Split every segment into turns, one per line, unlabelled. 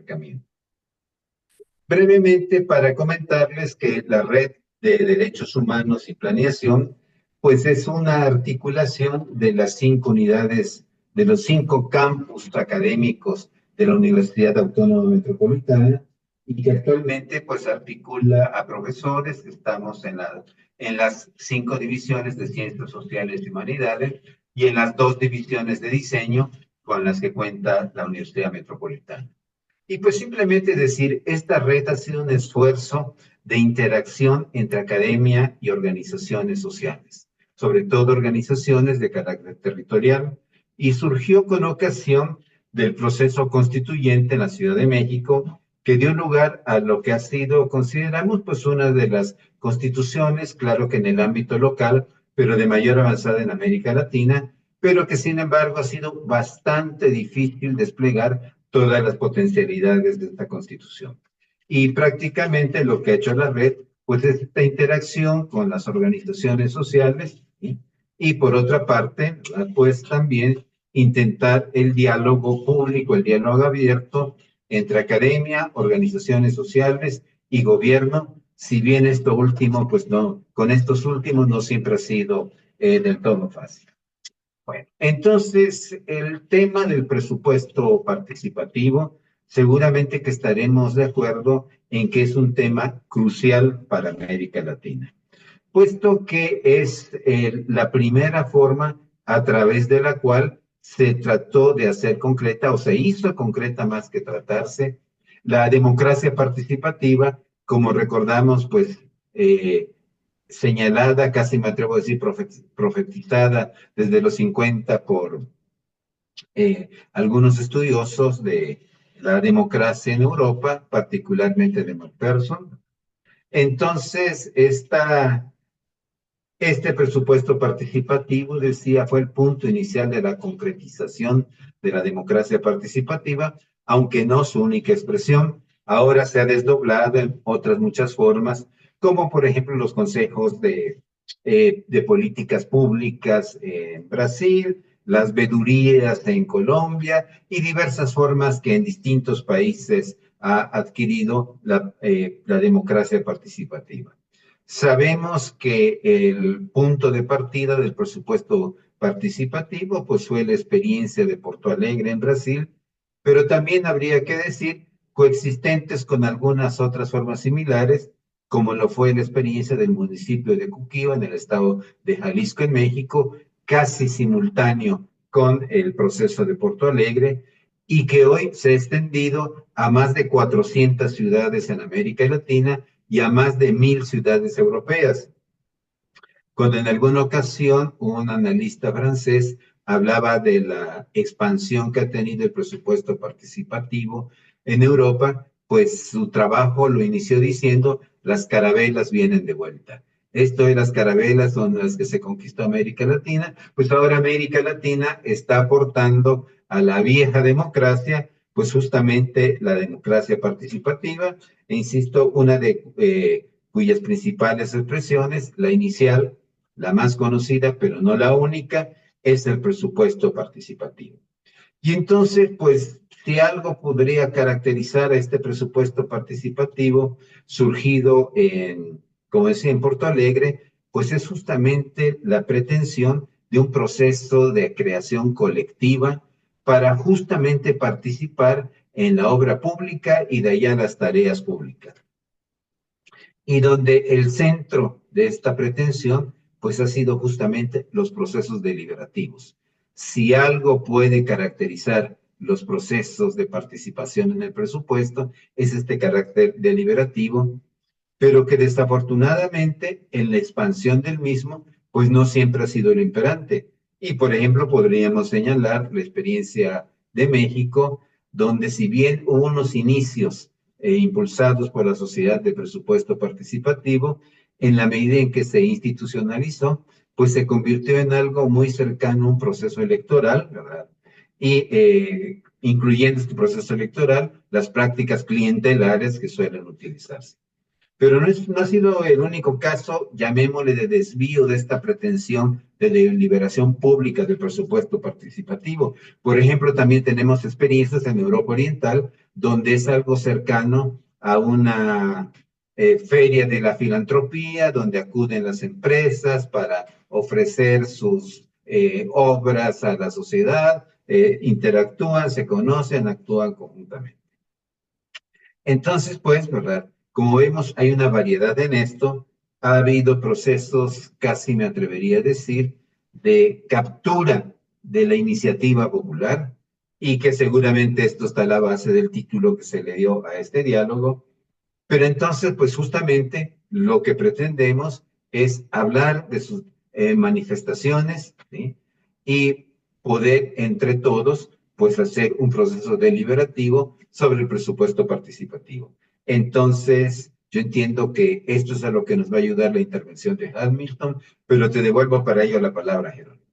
acercamiento. Brevemente, para comentarles que la Red de Derechos Humanos y Planeación, pues es una articulación de las 5 unidades, de los 5 campus académicos de la Universidad Autónoma Metropolitana, y que actualmente pues articula a profesores. Estamos en las 5 divisiones de Ciencias Sociales y Humanidades y en las 2 divisiones de diseño con las que cuenta la Universidad Metropolitana. Y pues simplemente decir, esta red ha sido un esfuerzo de interacción entre academia y organizaciones sociales, sobre todo organizaciones de carácter territorial, y surgió con ocasión del proceso constituyente en la Ciudad de México, que dio lugar a lo que ha sido, consideramos, pues una de las constituciones, claro que en el ámbito local, pero de mayor avanzada en América Latina, pero que sin embargo ha sido bastante difícil desplegar todas las potencialidades de esta Constitución. Y prácticamente lo que ha hecho la red, pues es esta interacción con las organizaciones sociales, ¿sí? Y por otra parte, pues también intentar el diálogo público, el diálogo abierto entre academia, organizaciones sociales y gobierno, si bien esto último, pues no, con estos últimos no siempre ha sido del todo fácil. Bueno, entonces el tema del presupuesto participativo, seguramente que estaremos de acuerdo en que es un tema crucial para América Latina, puesto que es la primera forma a través de la cual se trató de hacer concreta, o se hizo concreta más que tratarse, la democracia participativa, como recordamos, pues señalada, casi me atrevo a decir profetizada desde los 50 por algunos estudiosos de la democracia en Europa, particularmente de McPherson. Entonces, este presupuesto participativo, decía, fue el punto inicial de la concretización de la democracia participativa, aunque no su única expresión. Ahora se ha desdoblado en otras muchas formas, como por ejemplo los consejos de políticas públicas en Brasil, las vedurías en Colombia y diversas formas que en distintos países ha adquirido la democracia participativa. Sabemos que el punto de partida del presupuesto participativo pues fue la experiencia de Porto Alegre en Brasil, pero también habría que decir coexistentes con algunas otras formas similares, como lo fue la experiencia del municipio de Cuquío en el estado de Jalisco en México, casi simultáneo con el proceso de Porto Alegre, y que hoy se ha extendido a más de 400 ciudades en América Latina y a más de 1000 ciudades europeas. Cuando en alguna ocasión un analista francés hablaba de la expansión que ha tenido el presupuesto participativo en Europa, pues su trabajo lo inició diciendo, las carabelas vienen de vuelta. Esto de las carabelas son las que se conquistó América Latina, pues ahora América Latina está aportando a la vieja democracia, pues justamente la democracia participativa, e insisto, una de cuyas principales expresiones, la inicial, la más conocida, pero no la única, es el presupuesto participativo. Y entonces, pues, si algo podría caracterizar a este presupuesto participativo surgido como decía, en Porto Alegre, pues es justamente la pretensión de un proceso de creación colectiva para justamente participar en la obra pública y de allá las tareas públicas. Y donde el centro de esta pretensión, pues ha sido justamente los procesos deliberativos. Si algo puede caracterizar los procesos de participación en el presupuesto, es este carácter deliberativo, pero que desafortunadamente en la expansión del mismo, pues no siempre ha sido el imperante. Y por ejemplo, podríamos señalar la experiencia de México, donde si bien hubo unos inicios impulsados por la Sociedad de Presupuesto Participativo, en la medida en que se institucionalizó, pues se convirtió en algo muy cercano a un proceso electoral, ¿verdad? Y incluyendo este proceso electoral, las prácticas clientelares que suelen utilizarse. Pero no ha sido el único caso, llamémosle, de desvío de esta pretensión de deliberación pública del presupuesto participativo. Por ejemplo, también tenemos experiencias en Europa Oriental, donde es algo cercano a una feria de la filantropía, donde acuden las empresas para ofrecer sus obras a la sociedad, interactúan, se conocen, actúan conjuntamente. Entonces, pues, ¿verdad? Como vemos, hay una variedad en esto. Ha habido procesos, casi me atrevería a decir, de captura de la iniciativa popular y que seguramente esto está a la base del título que se le dio a este diálogo. Pero entonces, pues justamente lo que pretendemos es hablar de sus manifestaciones, ¿sí? Y poder entre todos, pues hacer un proceso deliberativo sobre el presupuesto participativo. Entonces, yo entiendo que esto es a lo que nos va a ayudar la intervención de Hamilton, pero te devuelvo para ello la palabra, Jerónimo.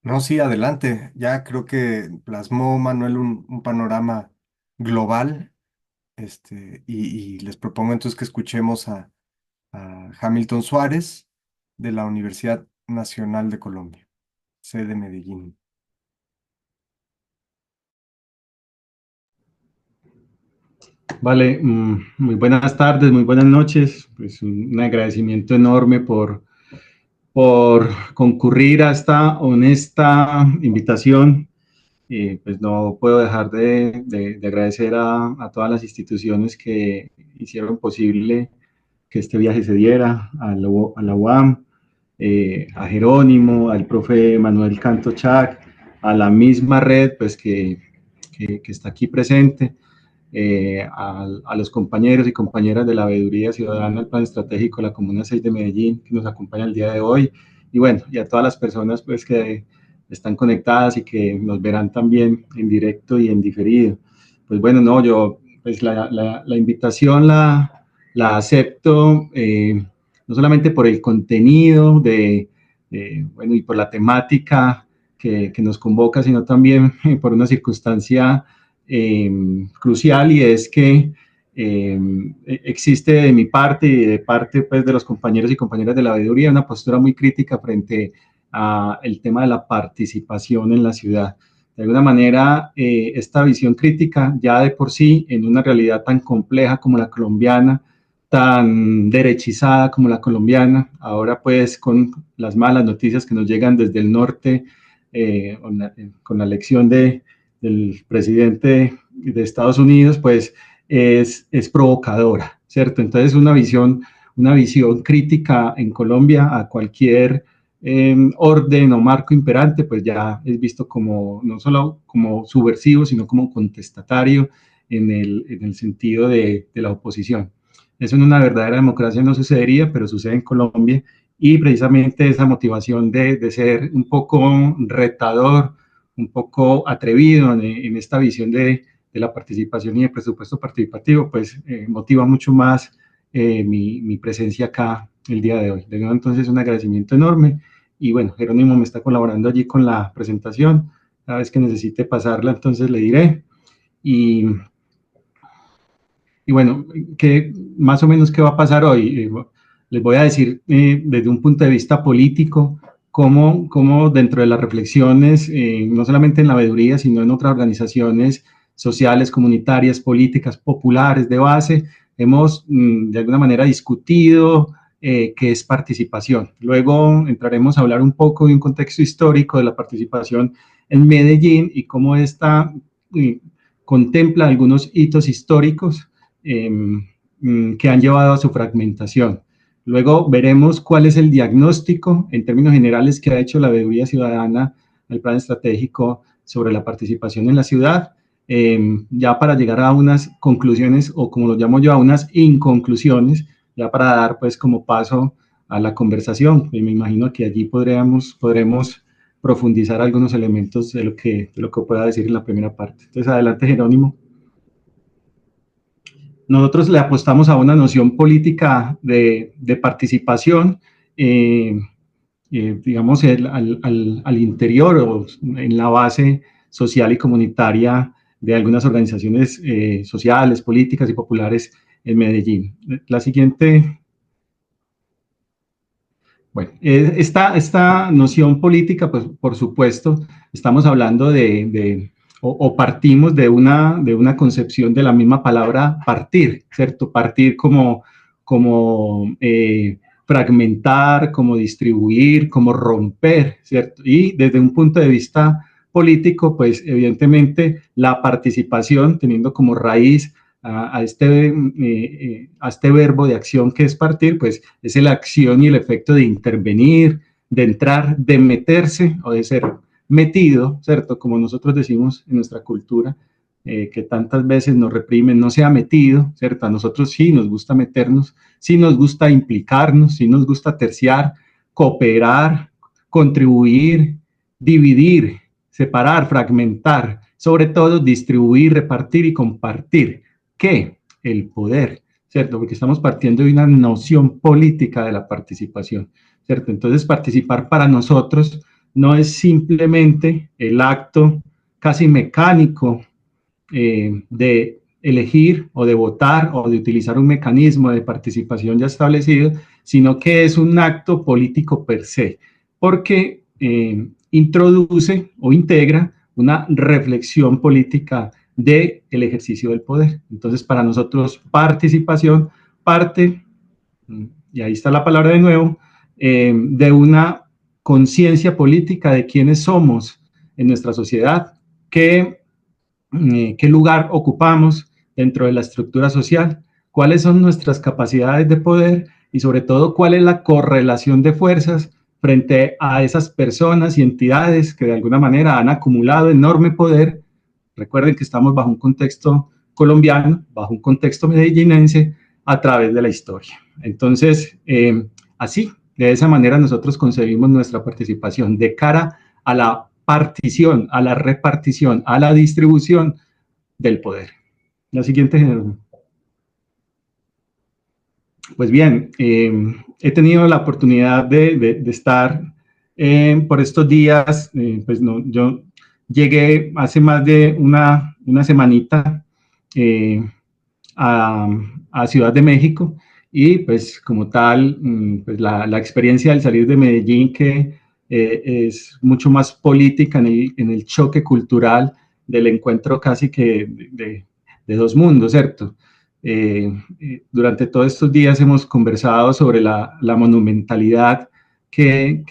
No, sí, adelante. Ya creo que plasmó Manuel un panorama global, y les propongo entonces que escuchemos a Hamilton Suárez de la Universidad Nacional de Colombia, sede Medellín.
Vale, muy buenas tardes, muy buenas noches. Pues un agradecimiento enorme por concurrir a esta honesta invitación. Pues no puedo dejar de agradecer a todas las instituciones que hicieron posible que este viaje se diera, a la UAM, a Jerónimo, al profe Manuel Canto Chac, a la misma red pues que está aquí presente, a los compañeros y compañeras de la Veeduría Ciudadana del Plan Estratégico de la Comuna 6 de Medellín, que nos acompañan el día de hoy, y bueno, y a todas las personas pues que están conectadas y que nos verán también en directo y en diferido. Pues bueno, no, yo pues la invitación la acepto, no solamente por el contenido bueno, y por la temática que nos convoca, sino también por una circunstancia crucial, y es que existe de mi parte y de parte pues, de los compañeros y compañeras de la veeduría una postura muy crítica frente a el tema de la participación en la ciudad. De alguna manera, esta visión crítica ya de por sí en una realidad tan compleja como la colombiana, tan derechizada como la colombiana, ahora pues con las malas noticias que nos llegan desde el norte, con la elección del presidente de Estados Unidos, pues es provocadora, ¿cierto? Entonces una visión crítica en Colombia a cualquier orden o marco imperante, pues ya es visto como no solo como subversivo, sino como contestatario en el sentido de la oposición. Eso en una verdadera democracia no sucedería, pero sucede en Colombia, y precisamente esa motivación de ser un poco retador, un poco atrevido en esta visión de la participación y el presupuesto participativo, pues motiva mucho más mi presencia acá el día de hoy. De nuevo, entonces, un agradecimiento enorme. Y bueno, Jerónimo me está colaborando allí con la presentación. Cada vez que necesite pasarla, entonces le diré. Y, y bueno, que más o menos qué va a pasar hoy. Les voy a decir desde un punto de vista político cómo dentro de las reflexiones, no solamente en la veeduría, sino en otras organizaciones sociales, comunitarias, políticas, populares, de base, hemos de alguna manera discutido qué es participación. Luego entraremos a hablar un poco de un contexto histórico de la participación en Medellín y cómo esta contempla algunos hitos históricos que han llevado a su fragmentación. Luego veremos cuál es el diagnóstico en términos generales que ha hecho la veeduría ciudadana al plan estratégico sobre la participación en la ciudad, ya para llegar a unas conclusiones, o como lo llamo yo, a unas inconclusiones, ya para dar pues como paso a la conversación. Y me imagino que allí podremos profundizar algunos elementos de lo que pueda decir en la primera parte. Entonces, adelante, Jerónimo. Nosotros le apostamos a una noción política de participación, digamos, al interior o en la base social y comunitaria de algunas organizaciones sociales, políticas y populares en Medellín. La siguiente. Bueno, esta noción política, pues por supuesto, estamos hablando o partimos de una concepción de la misma palabra partir, ¿cierto? Partir como fragmentar, como distribuir, como romper, ¿cierto? Y desde un punto de vista político, pues evidentemente la participación, teniendo como raíz a este verbo de acción que es partir, pues es la acción y el efecto de intervenir, de entrar, de meterse o de ser metido, ¿cierto? Como nosotros decimos en nuestra cultura, que tantas veces nos reprimen, no se ha metido, ¿cierto? A nosotros sí nos gusta meternos, sí nos gusta implicarnos, sí nos gusta terciar, cooperar, contribuir, dividir, separar, fragmentar, sobre todo distribuir, repartir y compartir. ¿Qué? El poder, ¿cierto? Porque estamos partiendo de una noción política de la participación, ¿cierto? Entonces, participar para nosotros no es simplemente el acto casi mecánico de elegir o de votar o de utilizar un mecanismo de participación ya establecido, sino que es un acto político per se, porque introduce o integra una reflexión política del ejercicio del poder. Entonces, para nosotros, participación parte, y ahí está la palabra de nuevo, de una conciencia política de quiénes somos en nuestra sociedad, qué lugar ocupamos dentro de la estructura social, cuáles son nuestras capacidades de poder y sobre todo cuál es la correlación de fuerzas frente a esas personas y entidades que de alguna manera han acumulado enorme poder. Recuerden que estamos bajo un contexto colombiano, bajo un contexto medellinense, a través de la historia. Entonces, así, de esa manera nosotros concebimos nuestra participación de cara a la partición, a la repartición, a la distribución del poder. La siguiente, Jerónimo. Pues bien, he tenido la oportunidad de estar por estos días, pues no, yo llegué hace más de una semanita a Ciudad de México y pues como tal, pues la experiencia del salir de Medellín que es mucho más política en el choque cultural del encuentro casi que de dos mundos, ¿cierto? Durante todos estos días hemos conversado sobre la monumentalidad que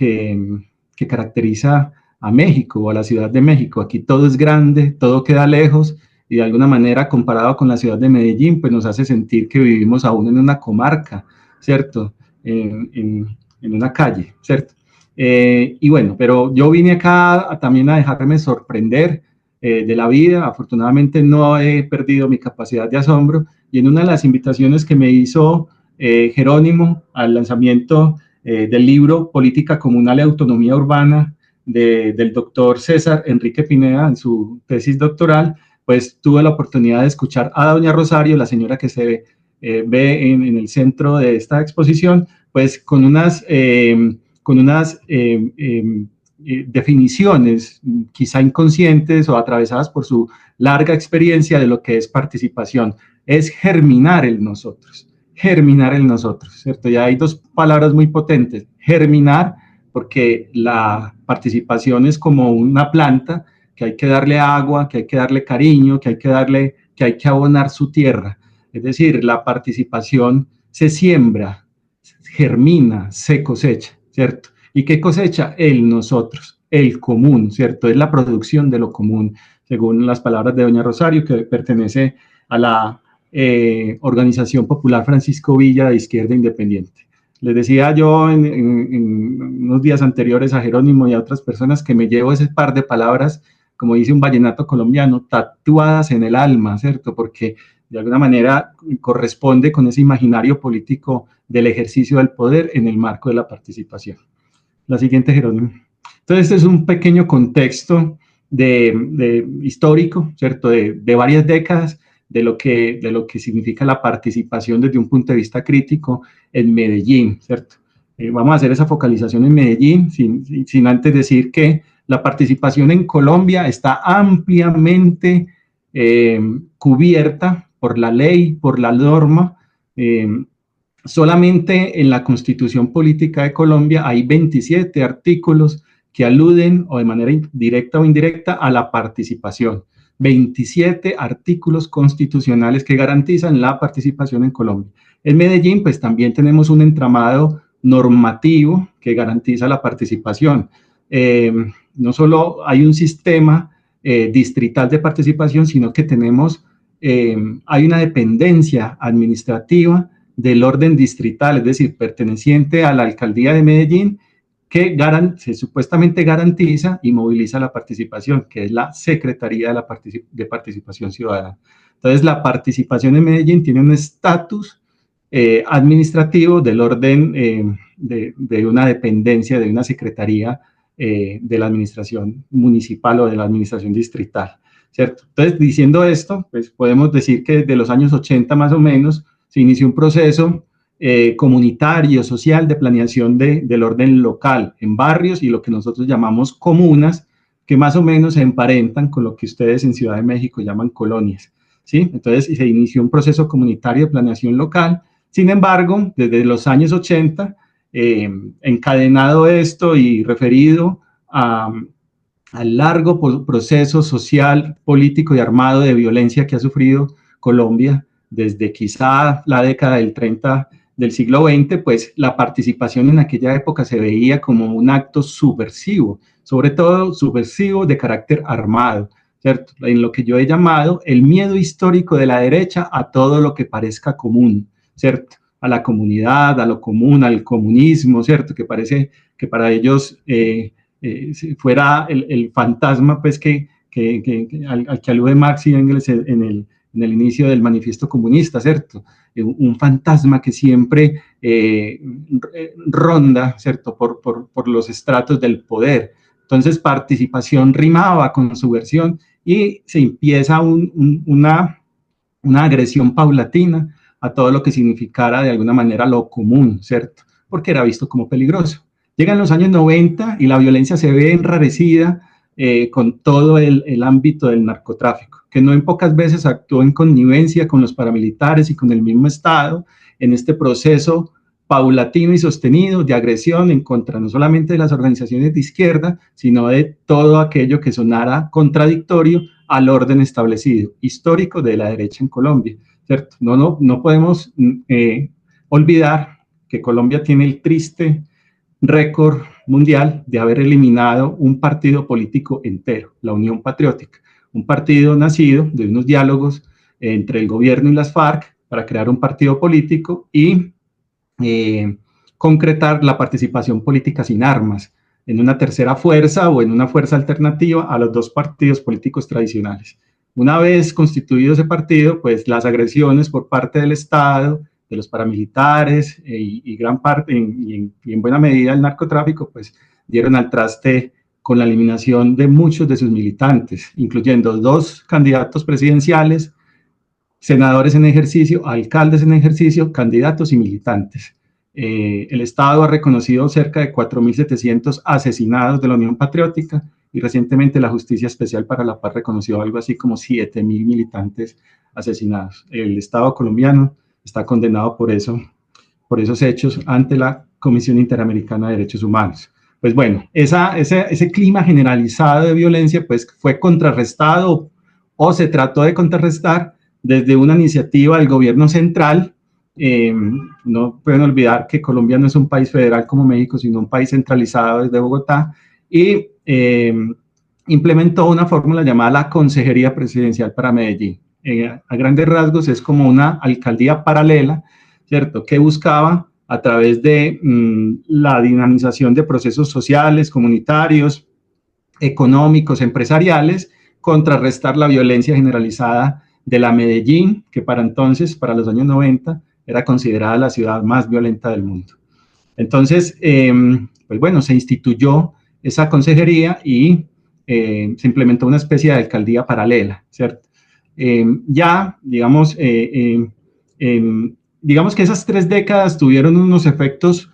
caracteriza a México o a la Ciudad de México. Aquí todo es grande, todo queda lejos y de alguna manera comparado con la ciudad de Medellín, pues nos hace sentir que vivimos aún en una comarca, ¿cierto? En una calle, ¿cierto? Y bueno, pero yo vine acá también a dejarme sorprender de la vida. Afortunadamente no he perdido mi capacidad de asombro y en una de las invitaciones que me hizo Jerónimo al lanzamiento del libro Política Comunal y Autonomía Urbana del doctor César Enrique Pineda en su tesis doctoral, pues tuve la oportunidad de escuchar a doña Rosario, la señora que se ve en el centro de esta exposición, pues con unas definiciones quizá inconscientes o atravesadas por su larga experiencia de lo que es participación. Es germinar el nosotros, ¿cierto? Ya hay dos palabras muy potentes, germinar, porque la participación es como una planta que hay que darle agua, que hay que darle cariño, que hay que abonar su tierra. Es decir, la participación se siembra, germina, se cosecha, ¿cierto? ¿Y qué cosecha? El nosotros, el común, ¿cierto? Es la producción de lo común, según las palabras de doña Rosario, que pertenece a la Organización Popular Francisco Villa de Izquierda Independiente. Les decía yo en unos días anteriores a Jerónimo y a otras personas que me llevo ese par de palabras, como dice un vallenato colombiano, tatuadas en el alma, ¿cierto? Porque de alguna manera corresponde con ese imaginario político del ejercicio del poder en el marco de la participación. La siguiente, Jerónimo. Entonces, este es un pequeño contexto histórico, ¿cierto? De varias décadas de lo que significa la participación desde un punto de vista crítico en Medellín, ¿cierto? Vamos a hacer esa focalización en Medellín, sin antes decir que la participación en Colombia está ampliamente cubierta por la ley, por la norma. Solamente en la Constitución Política de Colombia hay 27 artículos que aluden o de manera directa o indirecta a la participación. 27 artículos constitucionales que garantizan la participación en Colombia. En Medellín, pues también tenemos un entramado normativo que garantiza la participación. No solo hay un sistema distrital de participación, sino que tenemos, hay una dependencia administrativa del orden distrital, es decir, perteneciente a la alcaldía de Medellín, que supuestamente garantiza y moviliza la participación, que es la Secretaría de Participación Ciudadana. Entonces, la participación en Medellín tiene un estatus administrativo del orden de una dependencia, de una secretaría de la administración municipal o de la administración distrital, ¿cierto? Entonces, diciendo esto, pues podemos decir que desde los años 80 más o menos se inició un proceso comunitario, social, de planeación del orden local en barrios y lo que nosotros llamamos comunas, que más o menos se emparentan con lo que ustedes en Ciudad de México llaman colonias, ¿sí? Entonces se inició un proceso comunitario de planeación local. Sin embargo, desde los años 80, encadenado esto y referido al largo proceso social, político y armado de violencia que ha sufrido Colombia desde quizá la década del 30 del siglo XX, pues la participación en aquella época se veía como un acto subversivo, sobre todo subversivo de carácter armado, ¿cierto? En lo que yo he llamado el miedo histórico de la derecha a todo lo que parezca común, ¿cierto? A la comunidad, a lo común, al comunismo, ¿cierto? Que parece que para ellos fuera el fantasma, pues, al que alude Marx y Engels en el inicio del manifiesto comunista, ¿cierto? Un fantasma que siempre ronda, ¿cierto? Por los estratos del poder. Entonces, participación rimaba con subversión y se empieza una agresión paulatina a todo lo que significara de alguna manera lo común, ¿cierto? Porque era visto como peligroso. Llegan los años 90 y la violencia se ve enrarecida con todo el ámbito del narcotráfico, que no en pocas veces actuó en connivencia con los paramilitares y con el mismo Estado en este proceso paulatino y sostenido de agresión en contra no solamente de las organizaciones de izquierda, sino de todo aquello que sonara contradictorio al orden establecido, histórico de la derecha en Colombia, ¿cierto? No podemos olvidar que Colombia tiene el triste récord mundial de haber eliminado un partido político entero, la Unión Patriótica, un partido nacido de unos diálogos entre el gobierno y las FARC para crear un partido político y concretar la participación política sin armas en una tercera fuerza o en una fuerza alternativa a los dos partidos políticos tradicionales. Una vez constituido ese partido, pues las agresiones por parte del Estado, de los paramilitares y gran parte, y en buena medida el narcotráfico, pues dieron al traste con la eliminación de muchos de sus militantes, incluyendo 2 candidatos presidenciales, senadores en ejercicio, alcaldes en ejercicio, candidatos y militantes. El Estado ha reconocido cerca de 4.700 asesinados de la Unión Patriótica y recientemente la Justicia Especial para la Paz reconoció algo así como 7.000 militantes asesinados. El Estado colombiano está condenado por esos hechos ante la Comisión Interamericana de Derechos Humanos. Pues bueno, ese clima generalizado de violencia pues fue contrarrestado o se trató de contrarrestar desde una iniciativa del gobierno central. No pueden olvidar que Colombia no es un país federal como México, sino un país centralizado desde Bogotá, y implementó una fórmula llamada la Consejería Presidencial para Medellín. A grandes rasgos es como una alcaldía paralela, ¿cierto?, que buscaba a través de la dinamización de procesos sociales, comunitarios, económicos, empresariales, contrarrestar la violencia generalizada de la Medellín, que para entonces, para los años 90, era considerada la ciudad más violenta del mundo. Entonces, pues bueno, se instituyó esa consejería y se implementó una especie de alcaldía paralela, ¿cierto? Digamos que esas 3 décadas tuvieron unos efectos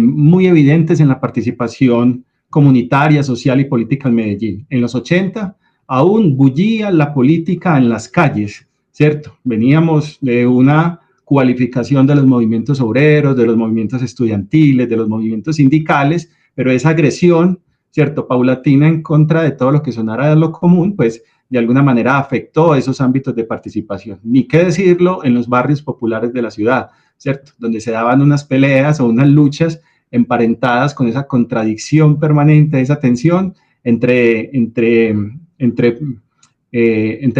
muy evidentes en la participación comunitaria, social y política en Medellín. En los 80 aún bullía la política en las calles, ¿cierto? Veníamos de una cualificación de los movimientos obreros, de los movimientos estudiantiles, de los movimientos sindicales, pero esa agresión, ¿cierto?, paulatina en contra de todo lo que sonara de lo común, pues de alguna manera afectó esos ámbitos de participación. Ni qué decirlo en los barrios populares de la ciudad, ¿cierto? Donde se daban unas peleas o unas luchas emparentadas con esa contradicción permanente, esa tensión entre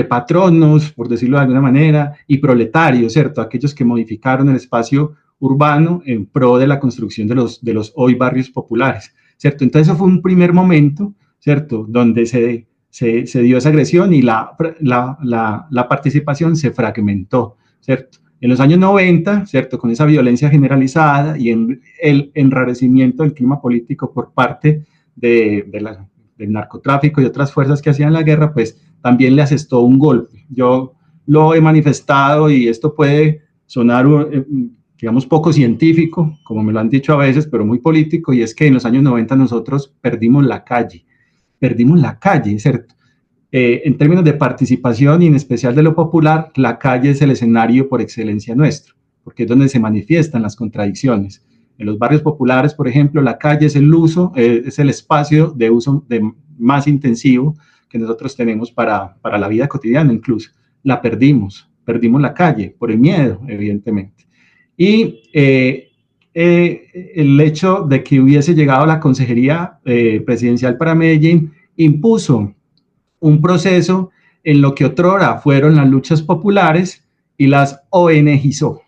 patronos, por decirlo de alguna manera, y proletarios, ¿cierto? Aquellos que modificaron el espacio urbano en pro de la construcción de los hoy barrios populares, ¿cierto? Entonces eso fue un primer momento, ¿cierto? Donde se dio esa agresión y la participación se fragmentó, ¿cierto? En los años 90, ¿cierto? Con esa violencia generalizada y en el enrarecimiento del clima político por parte del narcotráfico y otras fuerzas que hacían la guerra, pues también le asestó un golpe. Yo lo he manifestado y esto puede sonar, digamos, poco científico, como me lo han dicho a veces, pero muy político, y es que en los años 90 nosotros perdimos la calle, ¿cierto? En términos de participación y en especial de lo popular, la calle es el escenario por excelencia nuestro, porque es donde se manifiestan las contradicciones. En los barrios populares, por ejemplo, la calle es el espacio de uso más intensivo que nosotros tenemos para la vida cotidiana incluso. La perdimos la calle por el miedo, evidentemente. Y el hecho de que hubiese llegado la Consejería Presidencial para Medellín impuso un proceso en lo que otrora fueron las luchas populares y las ONGizó,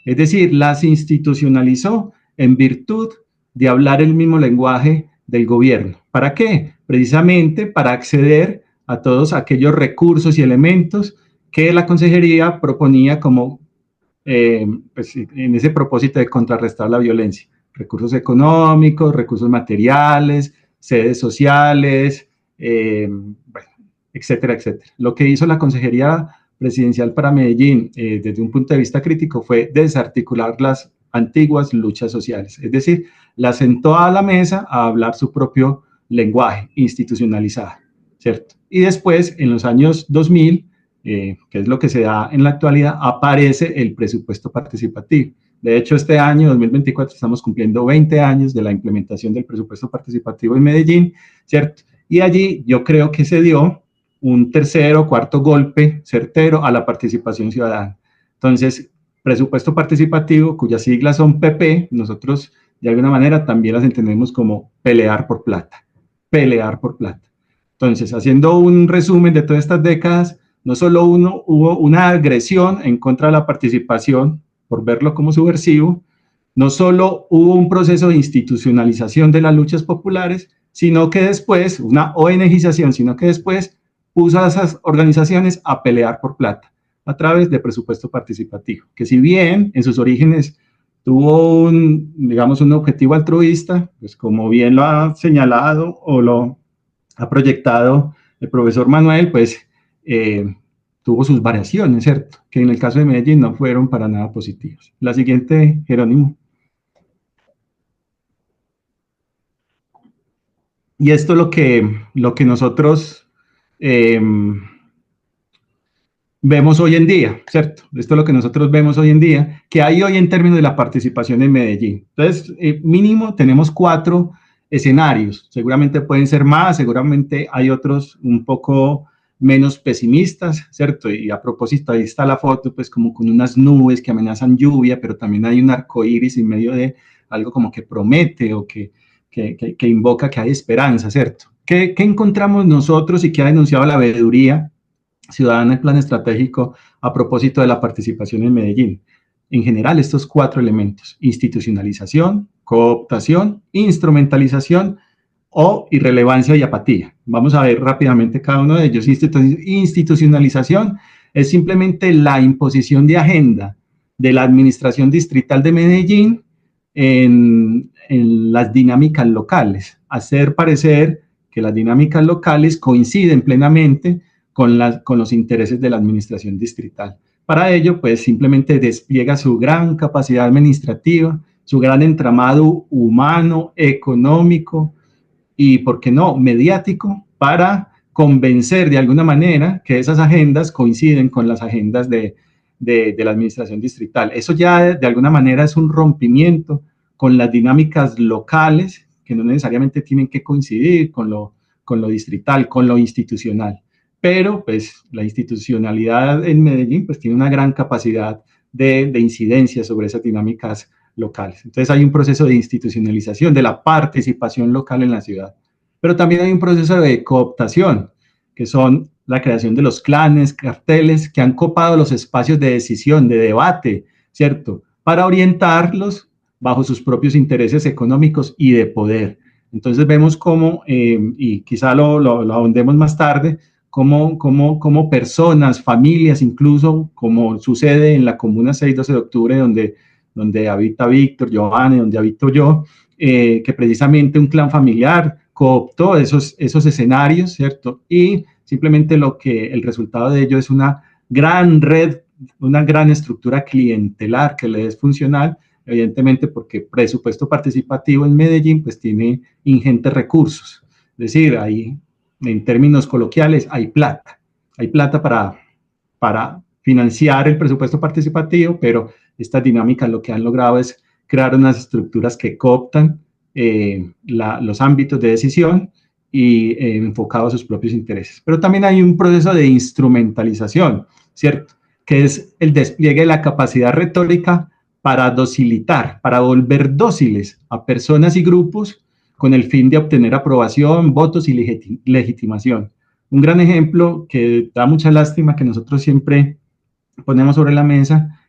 es decir, las institucionalizó en virtud de hablar el mismo lenguaje del gobierno. ¿Para qué? Precisamente para acceder a todos aquellos recursos y elementos que la Consejería proponía como pues, en ese propósito de contrarrestar la violencia. Recursos económicos, recursos materiales, sedes sociales, bueno, etcétera, etcétera. Lo que hizo la Consejería Presidencial para Medellín desde un punto de vista crítico fue desarticular las antiguas luchas sociales, es decir, la sentó a la mesa a hablar su propio lenguaje institucionalizado, ¿cierto? Y después, en los años 2000, que es lo que se da en la actualidad, aparece el presupuesto participativo. De hecho, este año, 2024, estamos cumpliendo 20 años de la implementación del presupuesto participativo en Medellín, ¿cierto? Y allí yo creo que se dio un tercer o cuarto golpe certero a la participación ciudadana. Entonces, presupuesto participativo, cuyas siglas son PP, nosotros de alguna manera también las entendemos como pelear por plata, pelear por plata. Entonces, haciendo un resumen de todas estas décadas, no solo hubo una agresión en contra de la participación, por verlo como subversivo, no solo hubo un proceso de institucionalización de las luchas populares, sino que después, una ONGización, sino que después puso a esas organizaciones a pelear por plata a través de presupuesto participativo, que si bien en sus orígenes tuvo digamos, un objetivo altruista, pues como bien lo ha señalado o lo ha proyectado el profesor Manuel, pues tuvo sus variaciones, ¿cierto? Que en el caso de Medellín no fueron para nada positivos. La siguiente, Jerónimo. Y esto es lo que nosotros vemos hoy en día, ¿cierto? Esto es lo que nosotros vemos hoy en día, que hay hoy en términos de la participación en Medellín. Entonces, mínimo tenemos 4 escenarios, seguramente pueden ser más, seguramente hay otros un poco menos pesimistas, ¿cierto? Y a propósito, ahí está la foto, pues como con unas nubes que amenazan lluvia, pero también hay un arco iris en medio de algo como que promete o que invoca que hay esperanza, ¿cierto? ¿Qué encontramos nosotros y qué ha denunciado la veeduría ciudadana el plan estratégico a propósito de la participación en Medellín? En general, estos 4 elementos: institucionalización, cooptación, instrumentalización o irrelevancia y apatía. Vamos a ver rápidamente cada uno de ellos. Institucionalización es simplemente la imposición de agenda de la administración distrital de Medellín en las dinámicas locales, hacer parecer que las dinámicas locales coinciden plenamente con los intereses de la administración distrital. Para ello, pues simplemente despliega su gran capacidad administrativa, su gran entramado humano, económico y, ¿por qué no?, mediático, para convencer de alguna manera que esas agendas coinciden con las agendas de la administración distrital. Eso ya de alguna manera es un rompimiento con las dinámicas locales, que no necesariamente tienen que coincidir con lo distrital, con lo institucional. pero pues la institucionalidad en Medellín pues tiene una gran capacidad de incidencia sobre esas dinámicas locales. Entonces hay un proceso de institucionalización de la participación local en la ciudad, pero también hay un proceso de cooptación, que son la creación de los clanes, carteles, que han copado los espacios de decisión, de debate, ¿cierto?, para orientarlos bajo sus propios intereses económicos y de poder. Entonces vemos cómo, y quizá lo ahondemos más tarde, cómo personas, familias, incluso como sucede en la Comuna 6, 12 de octubre, donde habita Víctor, Giovanni, donde habito yo, que precisamente un clan familiar cooptó esos escenarios, ¿cierto? Y simplemente el resultado de ello es una gran red, una gran estructura clientelar que le es funcional, evidentemente porque presupuesto participativo en Medellín pues tiene ingentes recursos, es decir, en términos coloquiales hay plata para financiar el presupuesto participativo, pero estas dinámicas lo que han logrado es crear unas estructuras que cooptan los ámbitos de decisión y enfocado a sus propios intereses. Pero también hay un proceso de instrumentalización, ¿cierto?, que es el despliegue de la capacidad retórica para docilitar, para volver dóciles a personas y grupos con el fin de obtener aprobación, votos y legitimación. Un gran ejemplo que da mucha lástima, que nosotros siempre ponemos sobre la mesa,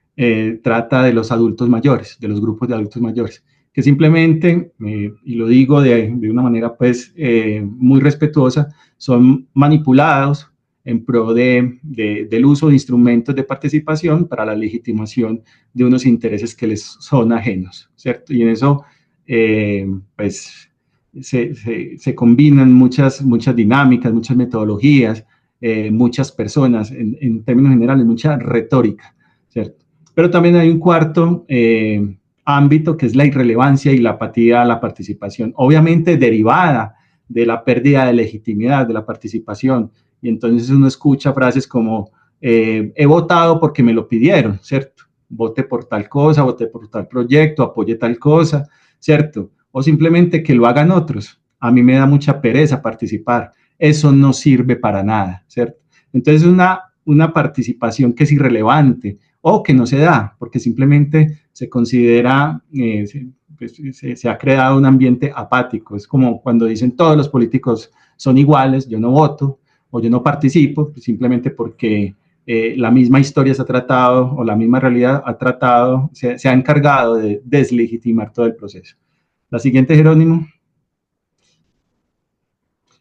trata de los adultos mayores, de los grupos de adultos mayores, que simplemente, y lo digo de una manera pues muy respetuosa, son manipulados en pro del uso de instrumentos de participación para la legitimación de unos intereses que les son ajenos, ¿cierto? Y en eso, pues, se combinan muchas dinámicas, muchas metodologías, muchas personas, en términos generales, mucha retórica, ¿cierto? Pero también hay un cuarto ámbito que es la irrelevancia y la apatía a la participación, obviamente derivada de la pérdida de legitimidad de la participación. Y entonces uno escucha frases como, he votado porque me lo pidieron, ¿cierto? Vote por tal cosa, vote por tal proyecto, apoye tal cosa, ¿cierto? O simplemente que lo hagan otros. A mí me da mucha pereza participar. Eso no sirve para nada, ¿cierto? Entonces una participación que es irrelevante o que no se da, porque simplemente se considera, se ha creado un ambiente apático. Es como cuando dicen todos los políticos son iguales, yo no voto, o yo no participo, simplemente porque la misma historia se ha tratado, o la misma realidad ha tratado, se ha encargado de deslegitimar todo el proceso. La siguiente, Jerónimo.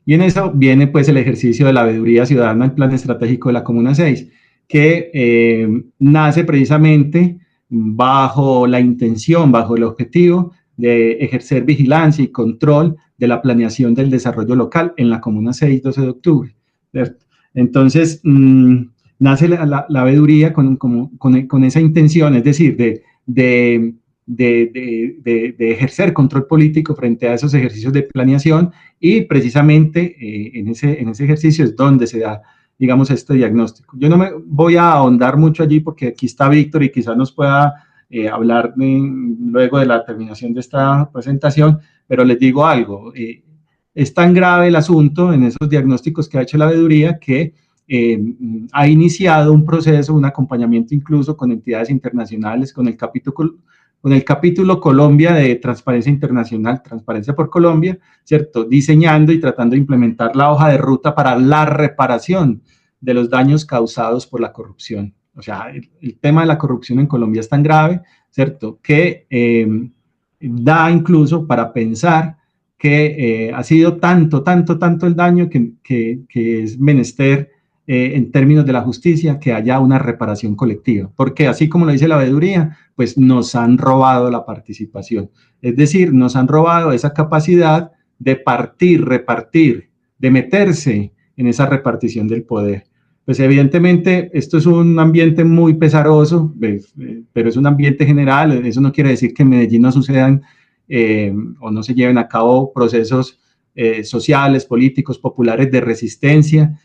Y en eso viene pues el ejercicio de la veeduría ciudadana, el plan estratégico de la Comuna 6, que nace precisamente bajo la intención, bajo el objetivo de ejercer vigilancia y control de la planeación del desarrollo local en la Comuna 6, 12 de octubre. ¿Cierto? Entonces, nace la veeduría con esa intención, es decir, de ejercer control político frente a esos ejercicios de planeación, y precisamente en ese ejercicio es donde se da, digamos, este diagnóstico. Yo no me voy a ahondar mucho allí porque aquí está Víctor y quizás nos pueda hablar luego de la terminación de esta presentación, pero les digo algo, es tan grave el asunto en esos diagnósticos que ha hecho la veeduría que ha iniciado un proceso, un acompañamiento incluso con entidades internacionales, con el capítulo Colombia de Transparencia Internacional, Transparencia por Colombia, ¿cierto? Diseñando y tratando de implementar la hoja de ruta para la reparación de los daños causados por la corrupción. O sea, el tema de la corrupción en Colombia es tan grave, ¿cierto?, que da incluso para pensar que ha sido tanto el daño que es menester en términos de la justicia que haya una reparación colectiva, porque así como lo dice la veeduría, pues nos han robado la participación, es decir, nos han robado esa capacidad de repartir, de meterse en esa repartición del poder. Pues evidentemente esto es un ambiente muy pesaroso, pero es un ambiente general. Eso no quiere decir que en Medellín no sucedan o no se lleven a cabo procesos sociales, políticos, populares de resistencia.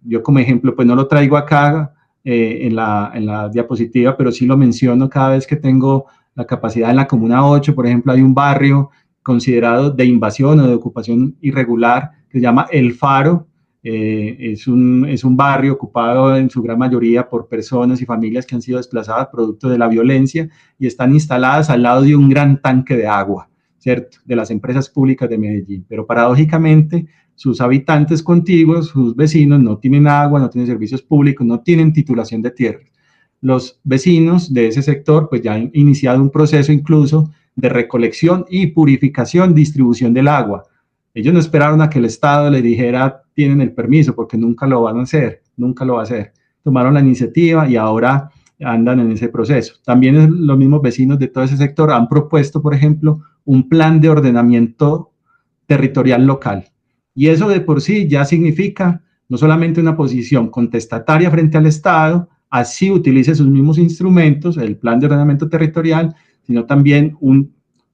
Yo como ejemplo, pues no lo traigo acá en la diapositiva, pero sí lo menciono cada vez que tengo la capacidad. En la Comuna 8, por ejemplo, hay un barrio considerado de invasión o de ocupación irregular que se llama El Faro, Es un barrio ocupado en su gran mayoría por personas y familias que han sido desplazadas producto de la violencia y están instaladas al lado de un gran tanque de agua, ¿cierto?, de las empresas públicas de Medellín. Pero paradójicamente, sus habitantes contiguos, sus vecinos, no tienen agua, no tienen servicios públicos, no tienen titulación de tierras. Los vecinos de ese sector pues ya han iniciado un proceso incluso de recolección y purificación, distribución del agua. Ellos no esperaron a que el Estado les dijera tienen el permiso, porque nunca lo van a hacer, nunca lo va a hacer. Tomaron la iniciativa y ahora andan en ese proceso. También los mismos vecinos de todo ese sector han propuesto, por ejemplo, un plan de ordenamiento territorial local. Y eso de por sí ya significa no solamente una posición contestataria frente al Estado, así utilice sus mismos instrumentos, el plan de ordenamiento territorial, sino también un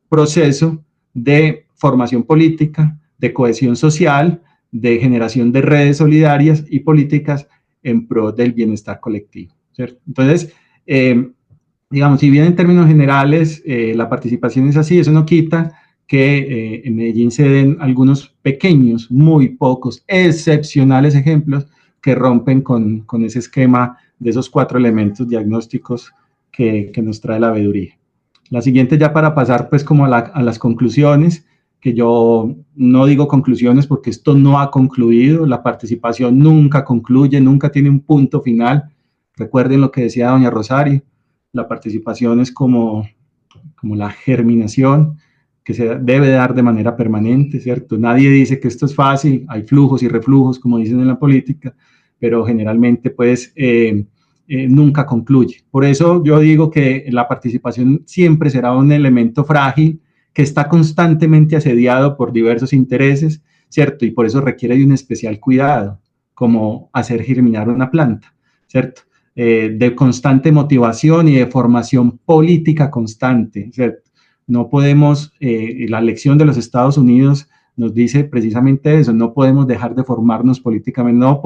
proceso de formación política, de cohesión social, de generación de redes solidarias y políticas en pro del bienestar colectivo, ¿cierto? Entonces, digamos, si bien en términos generales la participación es así, eso no quita que en Medellín se den algunos pequeños, muy pocos, excepcionales ejemplos que rompen con ese esquema de esos 4 elementos diagnósticos que nos trae la veeduría. La siguiente, ya para pasar pues como a las conclusiones, que yo no digo conclusiones porque esto no ha concluido, la participación nunca concluye, nunca tiene un punto final. Recuerden lo que decía doña Rosario, la participación es como la germinación que se debe dar de manera permanente, ¿cierto? Nadie dice que esto es fácil, hay flujos y reflujos, como dicen en la política, pero generalmente pues nunca concluye. Por eso yo digo que la participación siempre será un elemento frágil, que está constantemente asediado por diversos intereses, ¿cierto? Y por eso requiere de un especial cuidado, como hacer germinar una planta, ¿cierto? De constante motivación y de formación política constante, ¿cierto? No podemos, la lección de los Estados Unidos nos dice precisamente eso, no podemos dejar de formarnos políticamente, no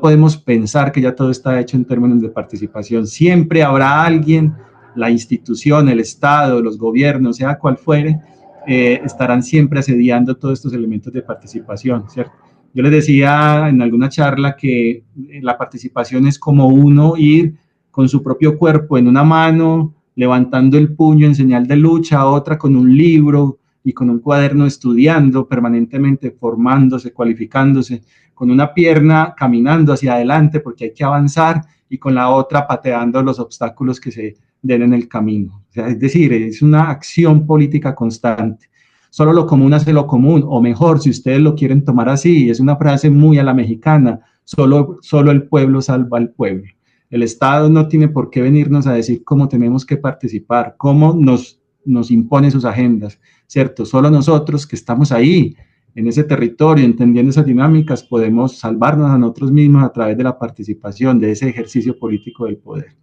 podemos pensar que ya todo está hecho en términos de participación, siempre habrá alguien, la institución, el Estado, los gobiernos, sea cual fuere, estarán siempre asediando todos estos elementos de participación, ¿cierto? Yo les decía en alguna charla que la participación es como uno ir con su propio cuerpo en una mano, levantando el puño en señal de lucha, otra con un libro y con un cuaderno estudiando permanentemente, formándose, cualificándose, con una pierna caminando hacia adelante porque hay que avanzar y con la otra pateando los obstáculos que se den en el camino. O sea, es decir, es una acción política constante. Solo lo común hace lo común, o mejor, si ustedes lo quieren tomar así, es una frase muy a la mexicana, solo el pueblo salva al pueblo. El Estado no tiene por qué venirnos a decir cómo tenemos que participar, cómo nos impone sus agendas, ¿cierto? Solo nosotros que estamos ahí, en ese territorio, entendiendo esas dinámicas, podemos salvarnos a nosotros mismos a través de la participación, de ese ejercicio político del poder.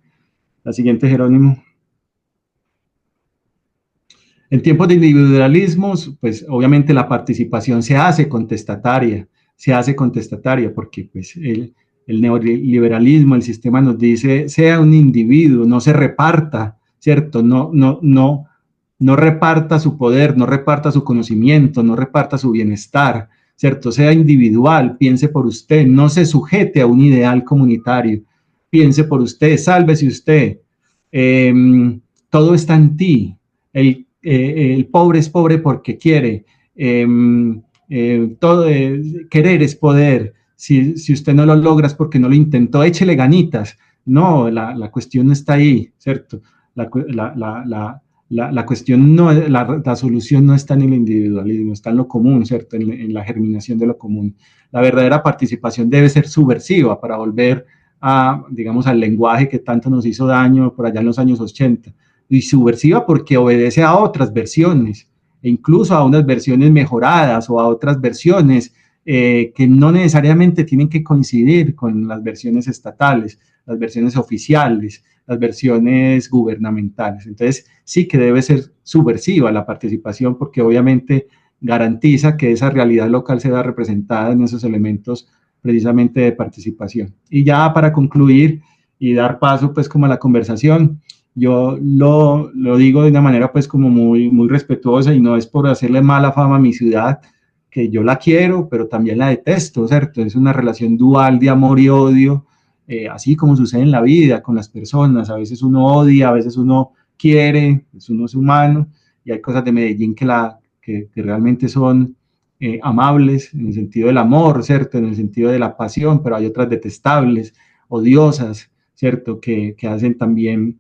La siguiente, Jerónimo. En tiempos de individualismos, pues obviamente la participación se hace contestataria porque pues el neoliberalismo, el sistema nos dice, sea un individuo, no se reparta, ¿cierto? No reparta su poder, no reparta su conocimiento, no reparta su bienestar, ¿cierto? Sea individual, piense por usted, no se sujete a un ideal comunitario, piense por usted, sálvese usted, todo está en ti, el pobre es pobre porque quiere, querer es poder, si usted no lo logra es porque no lo intentó, échele ganitas, no, la cuestión no está ahí, ¿cierto? La cuestión no, la solución no está en el individualismo, está en lo común, ¿cierto? En la germinación de lo común. La verdadera participación debe ser subversiva para volver digamos, al lenguaje que tanto nos hizo daño por allá en los años 80. Y subversiva porque obedece a otras versiones, e incluso a unas versiones mejoradas o a otras versiones que no necesariamente tienen que coincidir con las versiones estatales, las versiones oficiales, las versiones gubernamentales. Entonces, sí que debe ser subversiva la participación porque obviamente garantiza que esa realidad local se vea representada en esos elementos precisamente de participación. Y ya para concluir y dar paso pues como a la conversación, yo lo digo de una manera pues como muy respetuosa y no es por hacerle mala fama a mi ciudad, que yo la quiero, pero también la detesto, ¿cierto? Es una relación dual de amor y odio, así como sucede en la vida con las personas. A veces uno odia, a veces uno quiere, pues uno es humano, y hay cosas de Medellín que realmente son amables en el sentido del amor, ¿cierto? En el sentido de la pasión, pero hay otras detestables, odiosas, ¿cierto? Que hacen también